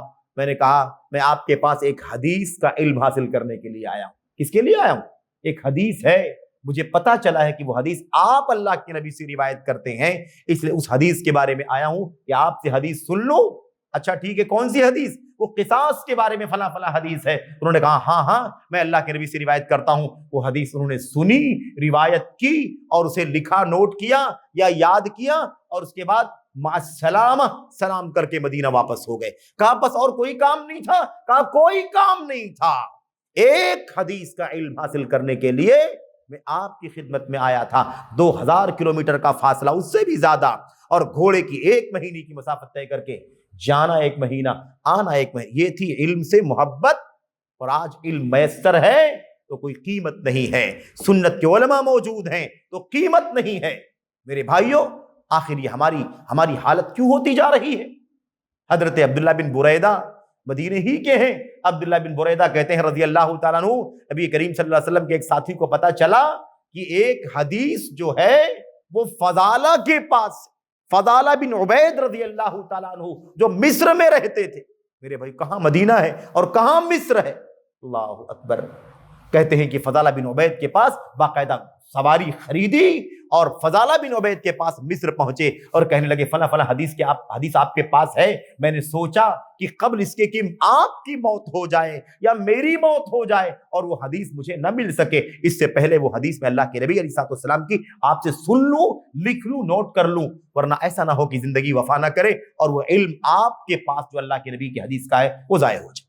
میں آپ کے پاس ایک حدیث کا علم حاصل کرنے کے لیے آیا ہوں. کس کے لیے آیا ہوں؟ ایک حدیث ہے، مجھے پتا چلا ہے کہ وہ حدیث آپ اللہ کے نبی سے روایت کرتے ہیں، اس لیے اس حدیث کے بارے میں آیا ہوں کہ آپ سے حدیث سن لوں. اچھا ٹھیک ہے، کون سی حدیث؟ وہ قصاص کے بارے میں فلاں حدیث ہے. انہوں نے کہا ہاں میں اللہ کے نبی سے روایت کرتا ہوں. وہ حدیث انہوں نے سنی، روایت کی اور اسے لکھا، نوٹ کیا یا یاد کیا اور اس کے بعد مع السلامہ سلام کر کے مدینہ واپس ہو گئے. کہا بس اور کوئی کام نہیں تھا؟ کہا کوئی کام نہیں تھا، ایک حدیث کا علم حاصل کرنے کے لیے میں آپ کی خدمت میں آیا تھا. 2000 کلومیٹر کا فاصلہ، اس سے بھی زیادہ، اور گھوڑے کی 1 مہینے کی مسافت طے کر کے جانا 1 مہینہ، آنا 1 مہینہ. یہ تھی علم سے محبت. اور آج علم میسر ہے تو کوئی قیمت نہیں ہے، سنت کے علماء موجود ہیں تو قیمت نہیں ہے. میرے بھائیوں، آخر یہ ہماری حالت کیوں ہوتی جا رہی ہے؟ حضرت عبداللہ بن بریدہ مدینے ہی کے ہیں. عبداللہ بن بریدہ کہتے ہیں رضی اللہ تعالیٰ عنہ، نبی کریم صلی اللہ علیہ وسلم کے ایک ساتھی کو پتا چلا کہ ایک حدیث جو ہے وہ فضالہ کے پاس، فضالہ بن عبید رضی اللہ تعالیٰ عنہ جو مصر میں رہتے تھے. میرے بھائی، کہاں مدینہ ہے اور کہاں مصر ہے؟ اللہ اکبر. کہتے ہیں کہ فضالہ بن عبید کے پاس باقاعدہ سواری خریدی اور فضالہ بن عبید کے پاس مصر پہنچے اور کہنے لگے فلاں حدیث آپ کے پاس ہے. میں نے سوچا کہ قبل اس کے کہ آپ کی موت ہو جائے یا میری موت ہو جائے اور وہ حدیث مجھے نہ مل سکے، اس سے پہلے وہ حدیث میں اللہ کے نبی علیہ السلام کی آپ سے سن لوں، لکھ لوں، نوٹ کر لوں، ورنہ ایسا نہ ہو کہ زندگی وفا نہ کرے اور وہ علم آپ کے پاس جو اللہ کے نبی کی حدیث کا ہے وہ ضائع ہو جائے.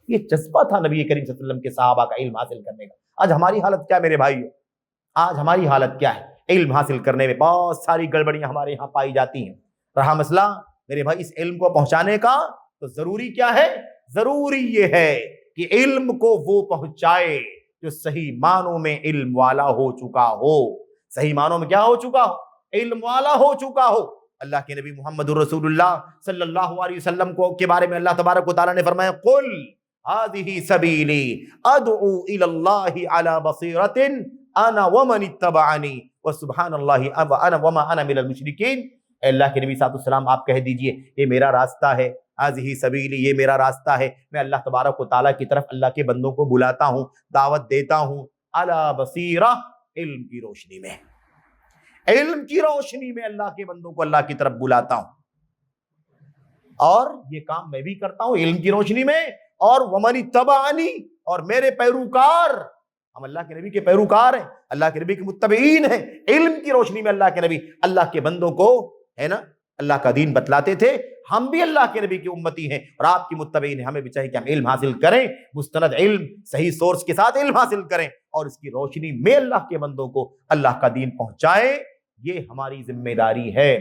یہ جذبہ تھا نبی کریم صلی اللہ علیہ وسلم کے صحابہ کا علم حاصل کرنے کا. آج ہماری حالت کیا میرے بھائیو؟ آج ہماری حالت کیا ہے؟ علم حاصل کرنے میں بہت ساری گڑبڑیاں ہمارے یہاں پائی جاتی ہیں. رہا مسئلہ میرے بھائی اس علم کو پہنچانے کا تو ضروری کیا ہے؟ ضروری یہ ہے کہ علم کو وہ پہنچائے جو صحیح معنوں میں علم والا ہو چکا ہو۔ صحیح معنوں میں کیا ہو چکا ہو؟ علم والا ہو چکا ہو۔ اللہ کے نبی محمد رسول اللہ صلی اللہ علیہ وسلم کو کے بارے میں اللہ تبارک و تعالیٰ نے فرمایا قل هذه سبیلی ادعو الی اللہ علی بصیرۃ انا ومن اتبعنی وسبحان اللہ وما انا من المشرکین۔ اے اللہ کے نبی صلی اللہ علیہ وسلم آپ کہہ دیجئے یہ میرا راستہ ہے، هذه سبیلی یہ میرا راستہ ہے، میں اللہ تبارک و تعالیٰ کی طرف اللہ کے بندوں کو بلاتا ہوں، دعوت دیتا ہوں، علی بصیرہ علم کی روشنی میں، علم کی روشنی میں اللہ کے بندوں کو اللہ کی طرف بلاتا ہوں، اور یہ کام میں بھی کرتا ہوں علم کی روشنی میں، اور ومن اتبعنی اور میرے پیروکار، ہم اللہ کے نبی کے پیروکار ہیں، اللہ کے نبی کے متبعین ہیں، علم کی روشنی میں اللہ کے نبی اللہ کے بندوں کو ہے نا اللہ کا دین بتلاتے تھے۔ ہم بھی اللہ کے نبی کی امتی ہیں اور آپ کی متبعین ہیں، ہمیں بھی چاہیے کہ ہم علم حاصل کریں، مستند علم، صحیح سورس کے ساتھ علم حاصل کریں اور اس کی روشنی میں اللہ کے بندوں کو اللہ کا دین پہنچائیں۔ یہ ہماری ذمہ داری ہے۔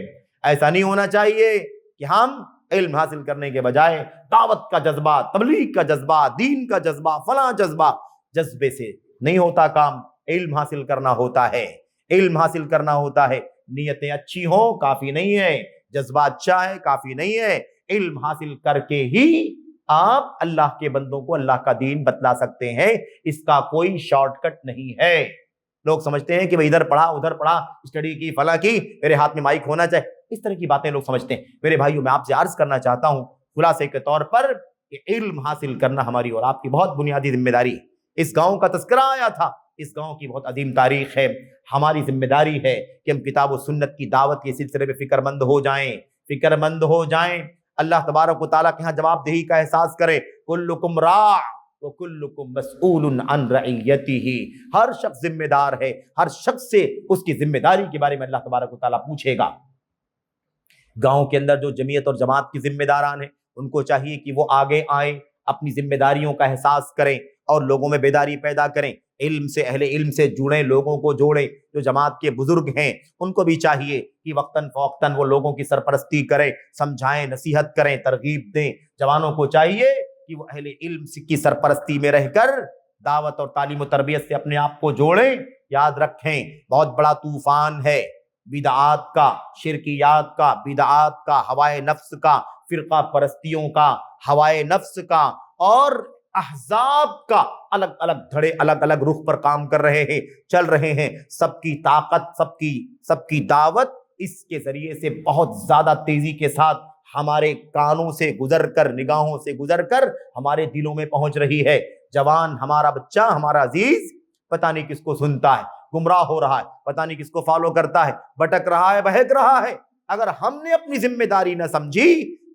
ایسا نہیں ہونا چاہیے کہ ہم علم حاصل کرنے کے بجائے دعوت کا جذبہ، تبلیغ کا جذبہ، دین کا جذبہ، فلاں جذبہ، جذبے سے نہیں ہوتا کام۔ علم حاصل کرنا ہوتا ہے، علم حاصل کرنا ہوتا ہے، نیتیں اچھی ہوں کافی نہیں ہے، جذبہ اچھا ہے کافی نہیں ہے، علم حاصل کر کے ہی آپ اللہ کے بندوں کو اللہ کا دین بتلا سکتے ہیں، اس کا کوئی شارٹ کٹ نہیں ہے۔ لوگ سمجھتے ہیں کہ میں ادھر پڑھا ادھر پڑھا، اسٹڈی کی فلاں کی، میرے ہاتھ میں مائک ہونا چاہیے، اس طرح کی باتیں لوگ سمجھتے ہیں۔ میرے بھائیوں میں آپ سے عرض کرنا چاہتا ہوں خلاصے کے طور پر کہ علم حاصل کرنا ہماری اور آپ کی بہت بنیادی ذمہ داری ہے۔ اس گاؤں کا تذکرہ آیا تھا، اس گاؤں کی بہت عظیم تاریخ ہے، ہماری ذمہ داری ہے کہ ہم کتاب و سنت کی دعوت کے سلسلے میں فکر مند ہو جائیں، فکر مند ہو جائیں، اللہ تبارک و تعالیٰ کے ہاں جواب دہی کا احساس کریں۔ کلکم راع وکلکم مسئول عن رعیتہ، ہر شخص ذمہ دار ہے، ہر شخص سے اس کی ذمہ داری کے بارے میں اللہ تبارک و تعالیٰ پوچھے گا۔ گاؤں کے اندر جو جمعیت اور جماعت کی ذمہ داران ہیں ان کو چاہیے کہ وہ آگے آئیں، اپنی ذمہ داریوں کا احساس کریں اور لوگوں میں بیداری پیدا کریں، علم سے اہل علم سے جڑیں، لوگوں کو جوڑیں۔ جو جماعت کے بزرگ ہیں ان کو بھی چاہیے کہ وقتاً فوقتاً وہ لوگوں کی سرپرستی کریں، سمجھائیں، نصیحت کریں، ترغیب دیں۔ جوانوں کو چاہیے کہ وہ اہل علم کی سرپرستی میں رہ کر دعوت اور تعلیم و تربیت سے اپنے آپ کو جوڑیں۔ یاد رکھیں بہت بڑا طوفان ہے بدعات کا، شرکیات کا، بدعات کا، ہوائے نفس کا، فرقہ پرستیوں کا، ہوائے نفس کا اور احزاب کا، الگ الگ دھڑے الگ الگ رخ پر کام کر رہے ہیں، چل رہے ہیں۔ سب کی طاقت، سب کی دعوت اس کے ذریعے سے بہت زیادہ تیزی کے ساتھ ہمارے کانوں سے گزر کر، نگاہوں سے گزر کر ہمارے دلوں میں پہنچ رہی ہے۔ جوان، ہمارا بچہ، ہمارا عزیز پتہ نہیں کس کو سنتا ہے، گمراہ ہو رہا ہے، پتہ نہیں کس کو فالو کرتا ہے، بھٹک رہا ہے، بہک رہا ہے۔ اگر ہم نے اپنی ذمہ داری نہ سمجھی،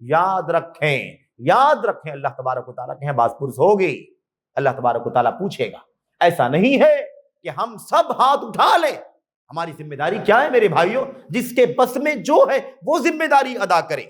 یاد رکھیں اللہ تبارک و تعالیٰ کے یہاں باز پرس ہوگی، اللہ تبارک و تعالیٰ پوچھے گا۔ ایسا نہیں ہے کہ ہم سب ہاتھ اٹھا لیں۔ ہماری ذمہ داری کیا ہے میرے بھائیوں؟ جس کے بس میں جو ہے وہ ذمہ داری ادا کریں۔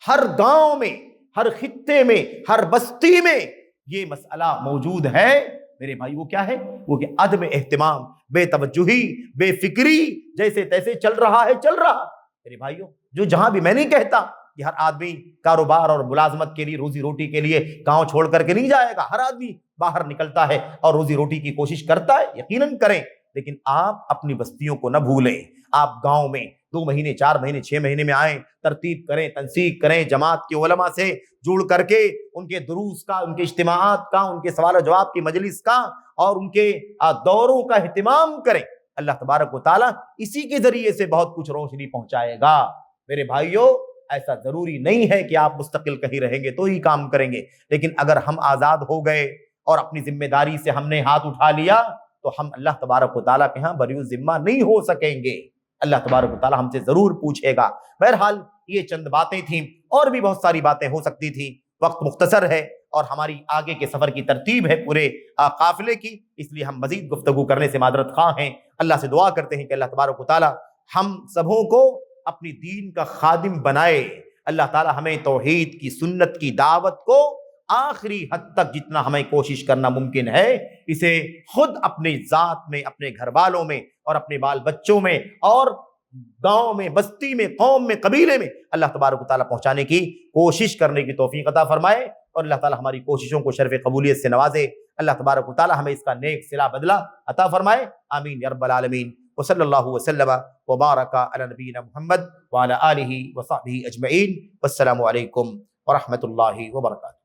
ہر گاؤں میں، ہر خطے میں، ہر بستی میں یہ مسئلہ موجود ہے میرے بھائی۔ وہ کیا ہے؟ وہ کہ عدم اہتمام، بے توجہی، بے فکری، جیسے تیسے چل رہا ہے میرے بھائیوں۔ جو جہاں بھی، میں نہیں کہتا کہ ہر آدمی کاروبار اور ملازمت کے لیے، روزی روٹی کے لیے گاؤں چھوڑ کر کے نہیں جائے گا، ہر آدمی باہر نکلتا ہے اور روزی روٹی کی کوشش کرتا ہے، یقیناً کریں، لیکن آپ اپنی بستیوں کو نہ بھولیں۔ آپ گاؤں میں 2 مہینے، 4 مہینے، 6 مہینے میں آئیں، ترتیب کریں، تنسیق کریں، جماعت کے علماء سے جڑ کر کے ان کے دروس کا، ان کے اجتماعات کا، ان کے سوال و جواب کی مجلس کا اور ان کے دوروں کا اہتمام کریں۔ اللہ تبارک و تعالیٰ اسی کے ذریعے سے بہت کچھ روشنی پہنچائے گا۔ میرے بھائیوں، ایسا ضروری نہیں ہے کہ آپ مستقل کہیں رہیں گے تو ہی کام کریں گے، لیکن اگر ہم آزاد ہو گئے اور اپنی ذمہ داری سے ہم نے ہاتھ اٹھا لیا تو ہم اللہ تبارک و تعالیٰ کے ہاں بری ذمہ نہیں ہو سکیں گے۔ اللہ تبارک و تعالیٰ ہم سے ضرور پوچھے گا۔ بہرحال یہ چند باتیں تھیں، اور بھی بہت ساری باتیں ہو سکتی تھیں، وقت مختصر ہے اور ہماری آگے کے سفر کی ترتیب ہے پورے قافلے کی، اس لیے ہم مزید گفتگو کرنے سے معذرت خواہ ہیں۔ اللہ سے دعا کرتے ہیں کہ اللہ تبارک و تعالیٰ ہم سبوں کو اپنی دین کا خادم بنائے۔ اللہ تعالیٰ ہمیں توحید کی، سنت کی دعوت کو آخری حد تک جتنا ہمیں کوشش کرنا ممکن ہے، اسے خود اپنے ذات میں، اپنے گھر والوں میں اور اپنے بال بچوں میں اور گاؤں میں، بستی میں، قوم میں، قبیلے میں اللہ تبارک و تعالیٰ پہنچانے کی کوشش کرنے کی توفیق عطا فرمائے، اور اللہ تعالیٰ ہماری کوششوں کو شرف قبولیت سے نوازے۔ اللہ تبارک و تعالیٰ ہمیں اس کا نیک صلہ بدلہ عطا فرمائے، آمین یا رب العالمین۔ وصلی اللہ وسلم وبارک علی نبینا محمد وعلی آلہ وصحبہ اجمعین، والسلام علیکم ورحمۃ اللہ وبرکاتہ۔